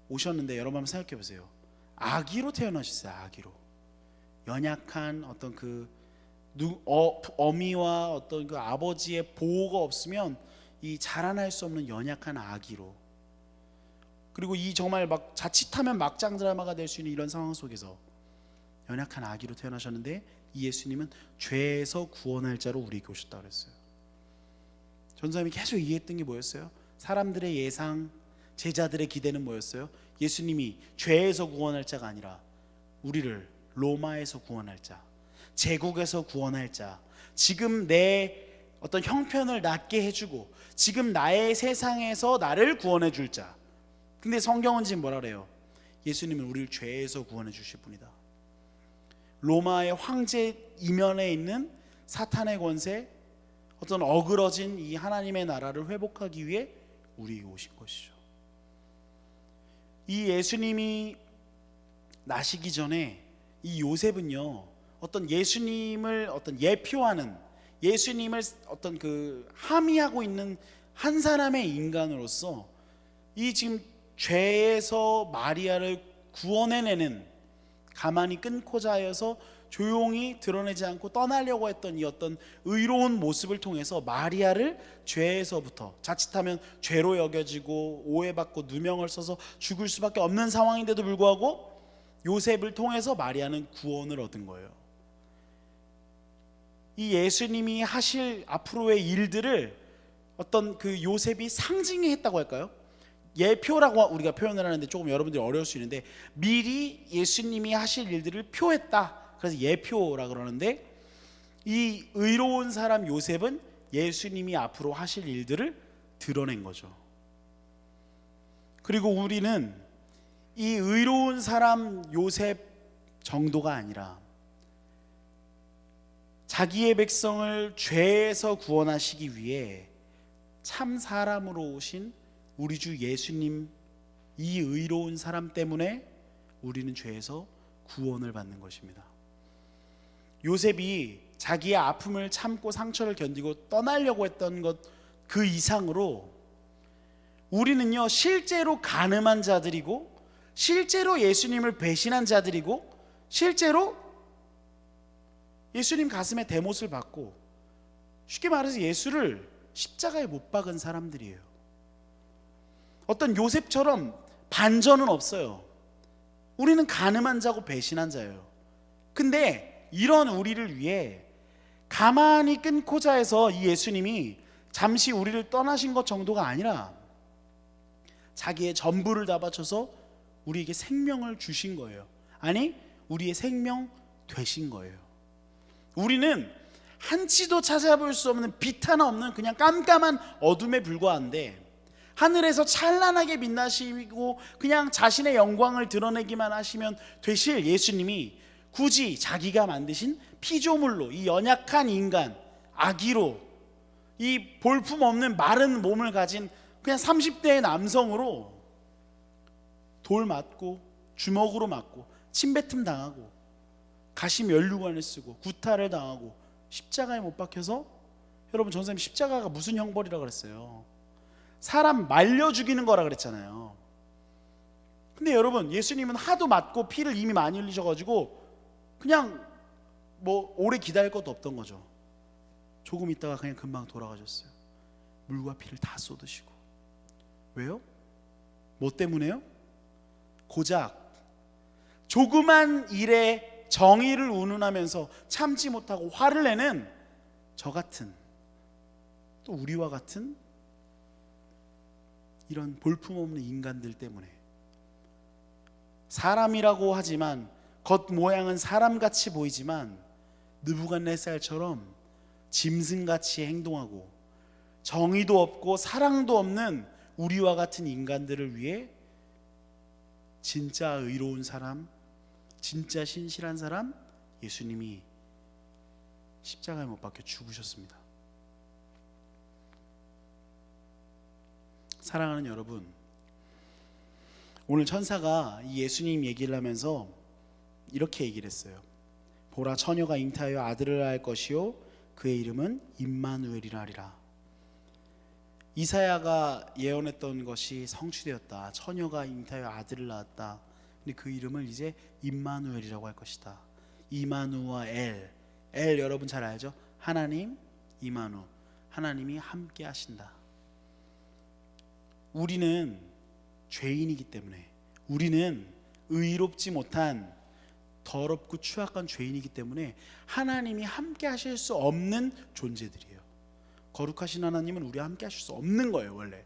오셨는데, 여러분 한번 생각해 보세요. 아기로 태어나셨어요. 아기로. 연약한 어떤 그 어미와 어떤 그 아버지의 보호가 없으면 이 자라날 수 없는 연약한 아기로, 그리고 이 정말 막 자칫하면 막장 드라마가 될 수 있는 이런 상황 속에서 연약한 아기로 태어나셨는데, 이 예수님은 죄에서 구원할 자로 우리에게 오셨다고 그랬어요. 전사님이 계속 얘기했던 게 뭐였어요? 사람들의 예상, 제자들의 기대는 뭐였어요? 예수님이 죄에서 구원할 자가 아니라 우리를 로마에서 구원할 자, 제국에서 구원할 자, 지금 내 어떤 형편을 낫게 해주고 지금 나의 세상에서 나를 구원해 줄 자. 근데 성경은 지금 뭐라 그래요? 예수님은 우리를 죄에서 구원해 주실 분이다. 로마의 황제 이면에 있는 사탄의 권세, 어떤 어그러진 이 하나님의 나라를 회복하기 위해 우리에게 오신 것이죠. 이 예수님이 나시기 전에 이 요셉은요, 어떤 예수님을 어떤 예표하는, 예수님을 어떤 그 함의하고 있는 한 사람의 인간으로서 이 지금 죄에서 마리아를 구원해내는, 가만히 끊고자 하여서 조용히 드러내지 않고 떠나려고 했던 이 어떤 의로운 모습을 통해서 마리아를 죄에서부터, 자칫하면 죄로 여겨지고 오해받고 누명을 써서 죽을 수밖에 없는 상황인데도 불구하고 요셉을 통해서 마리아는 구원을 얻은 거예요. 이 예수님이 하실 앞으로의 일들을 어떤 그 요셉이 상징이 했다고 할까요? 예표라고 우리가 표현을 하는데 조금 여러분들이 어려울 수 있는데, 미리 예수님이 하실 일들을 표했다. 그래서 예표라 그러는데, 이 의로운 사람 요셉은 예수님이 앞으로 하실 일들을 드러낸 거죠. 그리고 우리는 이 의로운 사람 요셉 정도가 아니라 자기의 백성을 죄에서 구원하시기 위해 참 사람으로 오신 우리 주 예수님, 이 의로운 사람 때문에 우리는 죄에서 구원을 받는 것입니다. 요셉이 자기의 아픔을 참고 상처를 견디고 떠나려고 했던 것 그 이상으로 우리는요 실제로 가늠한 자들이고, 실제로 예수님을 배신한 자들이고, 실제로 예수님 가슴에 대못을 받고, 쉽게 말해서 예수를 십자가에 못 박은 사람들이에요. 어떤 요셉처럼 반전은 없어요. 우리는 가늠한 자고 배신한 자예요. 근데 이런 우리를 위해 가만히 끊고자 해서 이 예수님이 잠시 우리를 떠나신 것 정도가 아니라 자기의 전부를 다 바쳐서 우리에게 생명을 주신 거예요. 아니, 우리의 생명 되신 거예요. 우리는 한치도 찾아볼 수 없는 빛 하나 없는 그냥 깜깜한 어둠에 불과한데, 하늘에서 찬란하게 빛나시고 그냥 자신의 영광을 드러내기만 하시면 되실 예수님이 굳이 자기가 만드신 피조물로, 이 연약한 인간 아기로, 이 볼품없는 마른 몸을 가진 그냥 30대의 남성으로 돌 맞고 주먹으로 맞고 침뱉음 당하고 가시 면류관을 쓰고 구타를 당하고 십자가에 못 박혀서, 여러분 전선생님 십자가가 무슨 형벌이라고 그랬어요? 사람 말려 죽이는 거라 그랬잖아요. 근데 여러분 예수님은 하도 맞고 피를 이미 많이 흘리셔가지고 그냥 뭐 오래 기다릴 것도 없던 거죠. 조금 있다가 그냥 금방 돌아가셨어요. 물과 피를 다 쏟으시고. 왜요? 뭐 때문에요? 고작 조그만 일에 정의를 운운하면서 참지 못하고 화를 내는 저 같은, 또 우리와 같은 이런 볼품없는 인간들 때문에, 사람이라고 하지만 겉모양은 사람같이 보이지만 느부갓네살처럼 짐승같이 행동하고 정의도 없고 사랑도 없는 우리와 같은 인간들을 위해 진짜 의로운 사람, 진짜 신실한 사람 예수님이 십자가에 못 박혀 죽으셨습니다. 사랑하는 여러분, 오늘 천사가 이 예수님 얘기를 하면서 이렇게 얘기를 했어요. 보라, 처녀가 잉태하여 아들을 낳을 것이요 그의 이름은 임마누엘이라 하리라. 이사야가 예언했던 것이 성취되었다. 처녀가 잉태하여 아들을 낳았다. 근데 그 이름을 이제 임마누엘이라고 할 것이다. 이마누와 엘 여러분 잘 알죠? 하나님, 이마누, 하나님이 함께 하신다. 우리는 죄인이기 때문에, 우리는 의롭지 못한 더럽고 추악한 죄인이기 때문에 하나님이 함께 하실 수 없는 존재들이에요. 거룩하신 하나님은 우리와 함께 하실 수 없는 거예요 원래.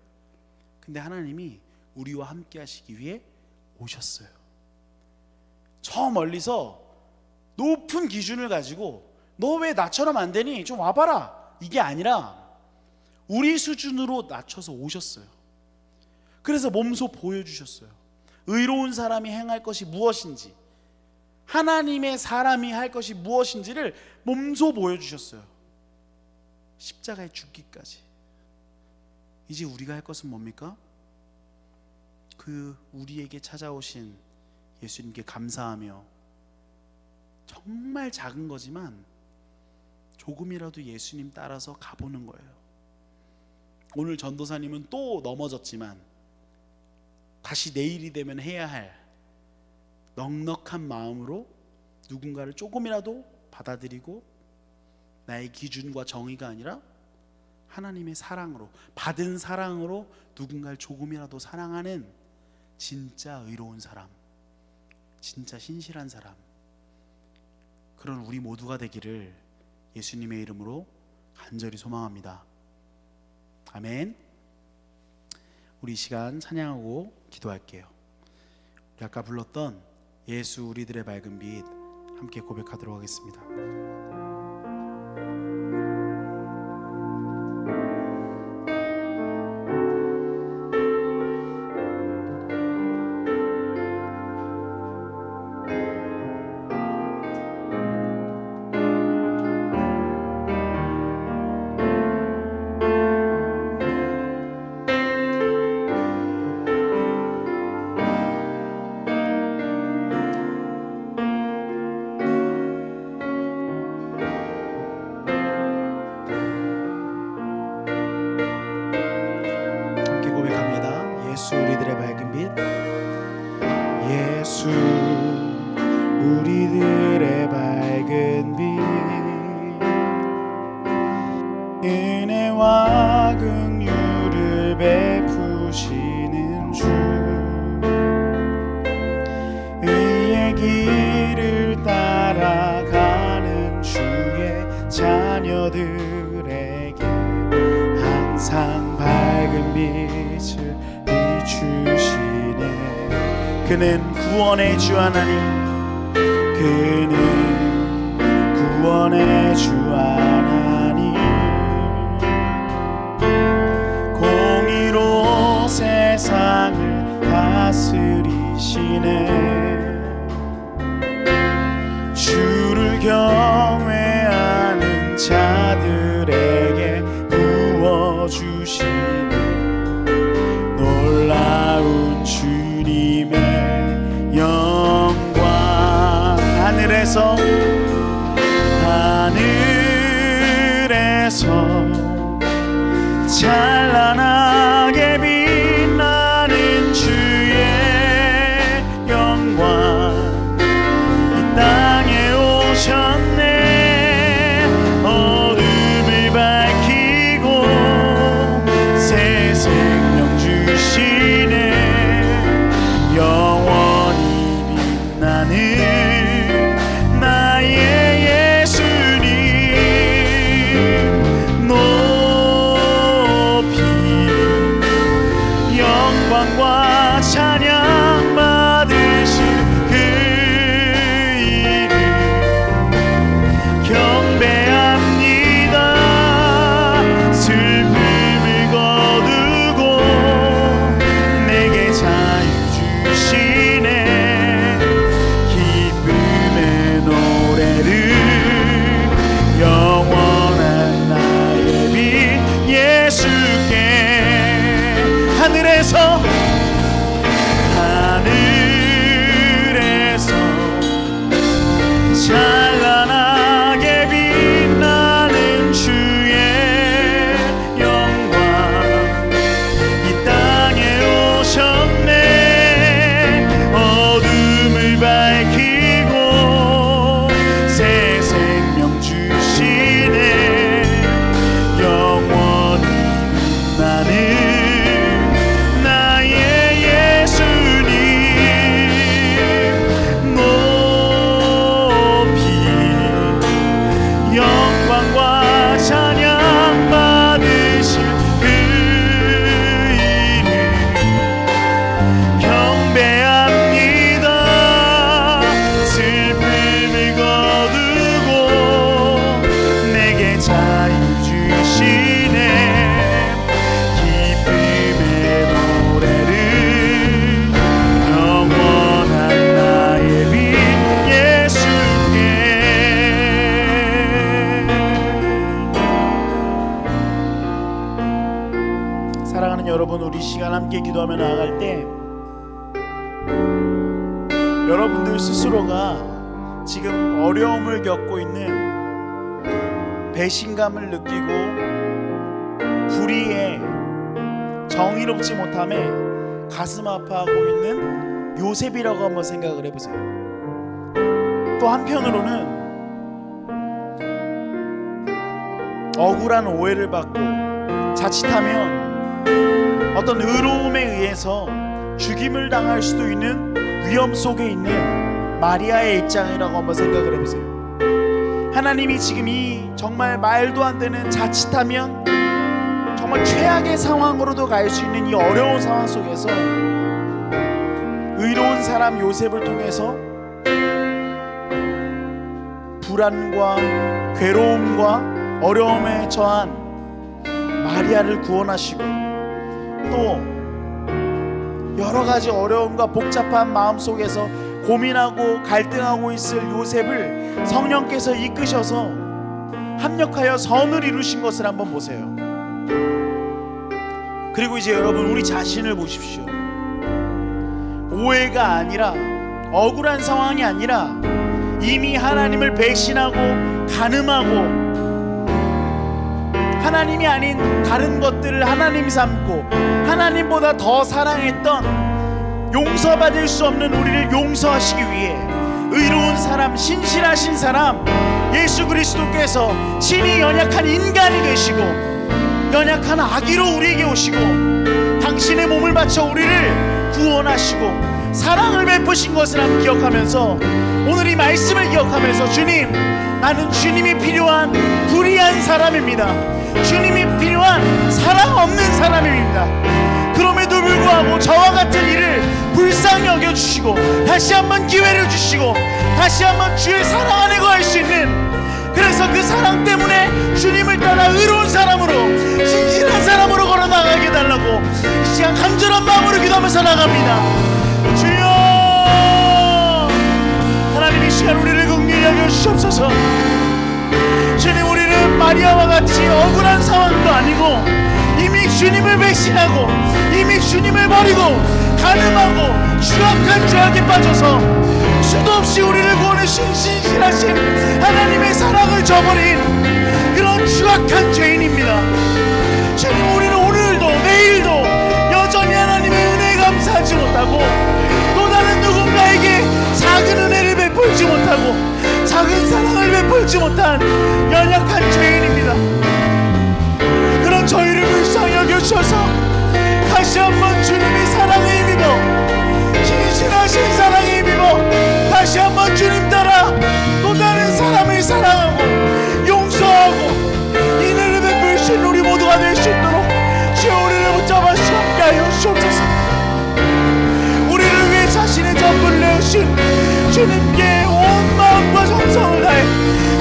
근데 하나님이 우리와 함께 하시기 위해 오셨어요. 저 멀리서 높은 기준을 가지고 너 왜 나처럼 안 되니? 좀 와봐라, 이게 아니라 우리 수준으로 낮춰서 오셨어요. 그래서 몸소 보여주셨어요. 의로운 사람이 행할 것이 무엇인지, 하나님의 사람이 할 것이 무엇인지를 몸소 보여주셨어요. 십자가에 죽기까지. 이제 우리가 할 것은 뭡니까? 그 우리에게 찾아오신 예수님께 감사하며 정말 작은 거지만 조금이라도 예수님 따라서 가보는 거예요. 오늘 전도사님은 또 넘어졌지만 다시 내일이 되면 해야 할 넉넉한 마음으로 누군가를 조금이라도 받아들이고, 나의 기준과 정의가 아니라 하나님의 사랑으로, 받은 사랑으로 누군가를 조금이라도 사랑하는 진짜 의로운 사람, 진짜 신실한 사람, 그런 우리 모두가 되기를 예수님의 이름으로 간절히 소망합니다. 아멘. 우리 이 시간 찬양하고 기도할게요. 우리 아까 불렀던 예수 우리들의 밝은 빛 함께 고백하도록 하겠습니다. 저들에게 항상 밝은 빛을 비추시네. 그는 구원의 주 하나님, 그는 구원의 주 하나님, 공의로 세상을 다스리시네. 주를 경외하는 자들에게 부어주시네. 놀라운 주님의 영광, 하늘에서 찬란하게 빛나는 주의 영광, 이 땅에 오셨네. 어둠을 밝히고 새 생명 주시네. 영원히 빛나는 나의 예수님, 영광과 찬양 받으실 그 이름 경배합니다. 슬픔을 거두고 내게 자유 주시네. 기쁨의 노래를 영원한 나의 빛 예수께 하늘에서 찬란하게 빛나는 주의 영광, 이 땅에 오셨네. 어둠을 밝히고 새 생명 주시네. 영원히 빛나는 영광과 찬양 받으실 그 이름 경배합니다. 슬픔을 거두고 내게 자유 주시네. 기쁨의 노래를 영원한 나의 빛 예수께. 사랑하는 여러분, 우리 시간 함께 기도하며 나아갈 때 여러분들 스스로가 지금 어려움을 겪고 있는 배신감을 느끼고 불의에 정의롭지 못함에 가슴 아파하고 있는 요셉이라고 한번 생각을 해보세요. 또 한편으로는 억울한 오해를 받고 자칫하면 어떤 의로움에 의해서 죽임을 당할 수도 있는 위험 속에 있는 마리아의 입장이라고 한번 생각을 해보세요. 하나님이 지금 이 정말 말도 안 되는, 자칫하면 정말 최악의 상황으로도 갈 수 있는 이 어려운 상황 속에서 의로운 사람 요셉을 통해서 불안과 괴로움과 어려움에 처한 마리아를 구원하시고, 또 여러 가지 어려움과 복잡한 마음 속에서 고민하고 갈등하고 있을 요셉을 성령께서 이끄셔서 합력하여 선을 이루신 것을 한번 보세요. 그리고 이제 여러분, 우리 자신을 보십시오. 오해가 아니라, 억울한 상황이 아니라 이미 하나님을 배신하고 간음하고 하나님이 아닌 다른 것들을 하나님 삼고 하나님보다 더 사랑했던, 용서받을 수 없는 우리를 용서하시기 위해 의로운 사람, 신실하신 사람 예수 그리스도께서 친히 연약한 인간이 되시고 연약한 아기로 우리에게 오시고 당신의 몸을 바쳐 우리를 구원하시고 사랑을 베푸신 것을 한번 기억하면서 오늘 이 말씀을 기억하면서 주님, 나는 주님이 필요한 불의한 사람입니다. 주님이 필요한 사랑 없는 사람입니다. 그럼에도 불구하고 저와 같은 이를 불쌍히 여겨주시고 다시 한번 기회를 주시고 다시 한번 주의 사랑 안에 거할 수 있는, 그래서 그 사랑 때문에 주님을 따라 의로운 사람으로, 신실한 사람으로 걸어나가게 해달라고 이 시간 간절한 마음으로 기도하면서 나갑니다. 주여, 하나님 이 시간 우리를 긍휼히 여겨주시옵소서. 주님, 우리는 마리아와 같이 억울한 상황도 아니고 이미 주님을 배신하고 이미 주님을 버리고 가늠하고 추악한 죄악에 빠져서 수도 없이 우리를 구원하신 신실하신 하나님의 사랑을 저버린 그런 추악한 죄인입니다. 주님, 우리는 오늘도 내일도 여전히 하나님의 은혜에 감사하지 못하고 또 다른 누군가에게 작은 은혜를 베풀지 못하고 작은 사랑을 베풀지 못한 연약한 죄인입니다. 그런 저희를 불쌍히 여겨주셔서 다시 한번 주님의 사랑에 힘입어, 신실하신 사랑에 힘입어 다시 한번 주님 따라 또 다른 사람을 사랑하고 용서하고 인애를 베풀신 우리 모두가 될 수 있도록 주여 우리를 붙잡아 함께 하여 주옵소서. 우리를 위해 자신의 전부를 내어주신 주님께 온 마음과 정성을 다해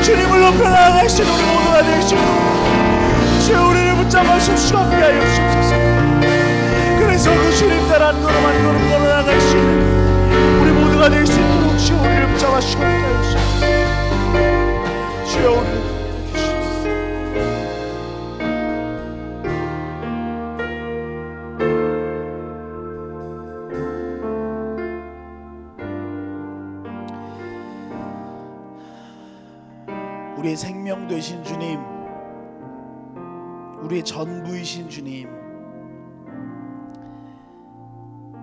주님을 높여 나아갈 수 있는 우리 모두가 될 수 있도록 주여 우리를 붙잡아 주시고 함께 하여 주옵소서. 그래서 그 주님 따라 한 걸음 한 걸음 걸어나갈 수 있는 우리 모두가 될 수 있도록 주여 우리를 붙잡아 주시고 함께 하여 주옵소서. 주여 우리를 붙잡아 주시옵소서. 우리의 생명 되신 주님, 우리의 전부이신 주님,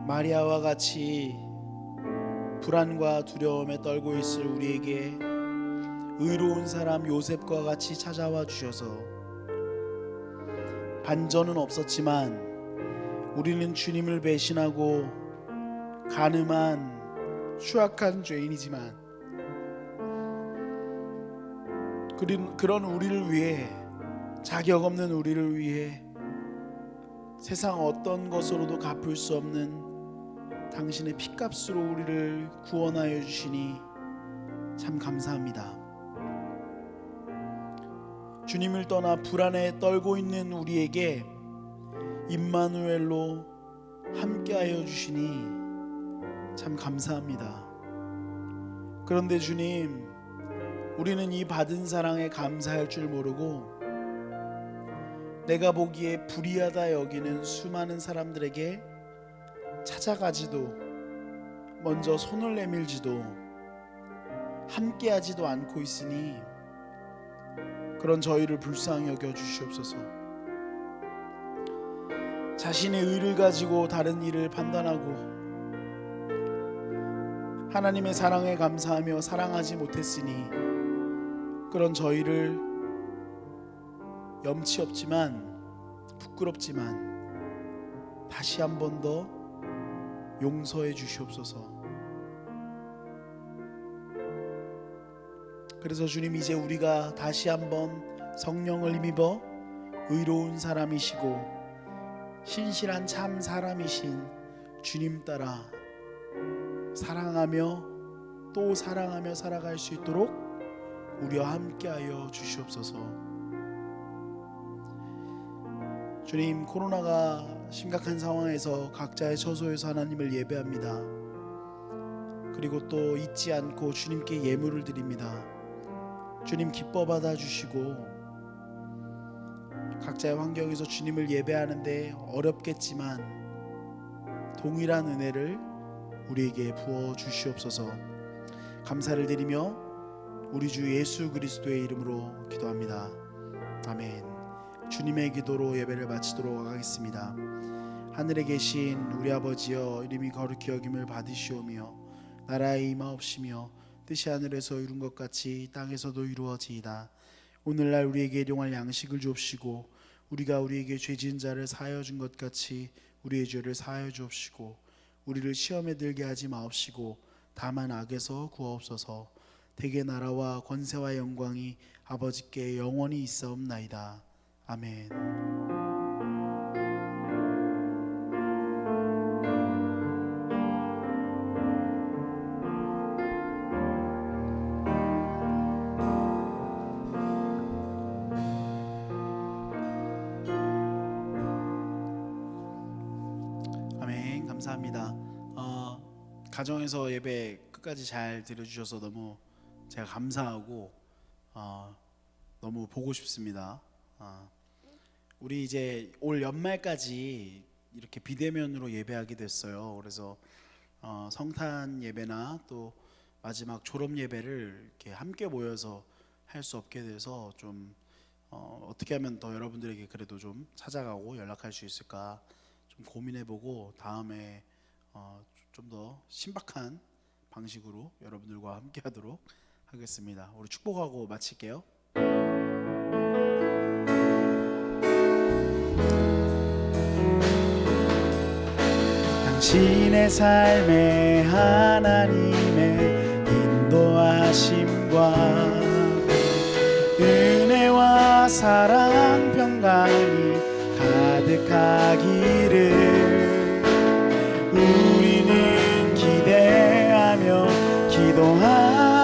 마리아와 같이 불안과 두려움에 떨고 있을 우리에게 의로운 사람 요셉과 같이 찾아와 주셔서 반전은 없었지만 우리는 주님을 배신하고 간음한 추악한 죄인이지만 그런 우리를 위해, 자격 없는 우리를 위해 세상 어떤 것으로도 갚을 수 없는 당신의 피값으로 우리를 구원하여 주시니 참 감사합니다. 주님을 떠나 불안에 떨고 있는 우리에게 임마누엘로 함께하여 주시니 참 감사합니다. 그런데 주님, 우리는 이 받은 사랑에 감사할 줄 모르고 내가 보기에 불의하다 여기는 수많은 사람들에게 찾아가지도 먼저 손을 내밀지도 함께하지도 않고 있으니 그런 저희를 불쌍히 여겨 주시옵소서. 자신의 의를 가지고 다른 일을 판단하고 하나님의 사랑에 감사하며 사랑하지 못했으니 그런 저희를 염치 없지만 부끄럽지만 다시 한 번 더 용서해 주시옵소서. 그래서 주님, 이제 우리가 다시 한번 성령을 힘입어 의로운 사람이시고 신실한 참 사람이신 주님 따라 사랑하며 또 사랑하며 살아갈 수 있도록 우리와 함께하여 주시옵소서. 주님, 코로나가 심각한 상황에서 각자의 처소에서 하나님을 예배합니다. 그리고 또 잊지 않고 주님께 예물을 드립니다. 주님 기뻐 받아주시고 각자의 환경에서 주님을 예배하는데 어렵겠지만 동일한 은혜를 우리에게 부어 주시옵소서. 감사를 드리며 우리 주 예수 그리스도의 이름으로 기도합니다. 아멘. 주님의 기도로 예배를 마치도록 하겠습니다. 하늘에 계신 우리 아버지여, 이름이 거룩히 여김을 받으시오며 나라의 임하옵시며 뜻이 하늘에서 이룬 것 같이 땅에서도 이루어지이다. 오늘날 우리에게 일용할 양식을 주옵시고 우리가 우리에게 죄 지은 자를 사하여 준 것 같이 우리의 죄를 사하여 주옵시고 우리를 시험에 들게 하지 마옵시고 다만 악에서 구하옵소서. 대개 나라와 권세와 영광이 아버지께 영원히 있사옵나이다. 아멘. 아멘. 감사합니다. 가정에서 예배 끝까지 잘 드려주셔서 너무 제가 감사하고 너무 보고 싶습니다. 우리 이제 올 연말까지 이렇게 비대면으로 예배하게 됐어요. 그래서 성탄 예배나 또 마지막 졸업 예배를 이렇게 함께 모여서 할 수 없게 돼서 좀 어떻게 하면 더 여러분들에게 그래도 좀 찾아가고 연락할 수 있을까 좀 고민해보고 다음에 좀 더 신박한 방식으로 여러분들과 함께하도록 하겠습니다. 우리 축복하고 마칠게요. 당신의 삶에 하나님의 인도하심과 은혜와 사랑 평강이 가득하기를 우리는 기대하며 기도하겠어요.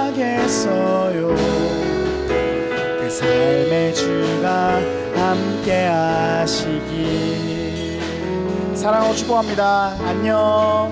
그 삶의 주가 함께 하시길. 사랑하고 축복합니다. 안녕.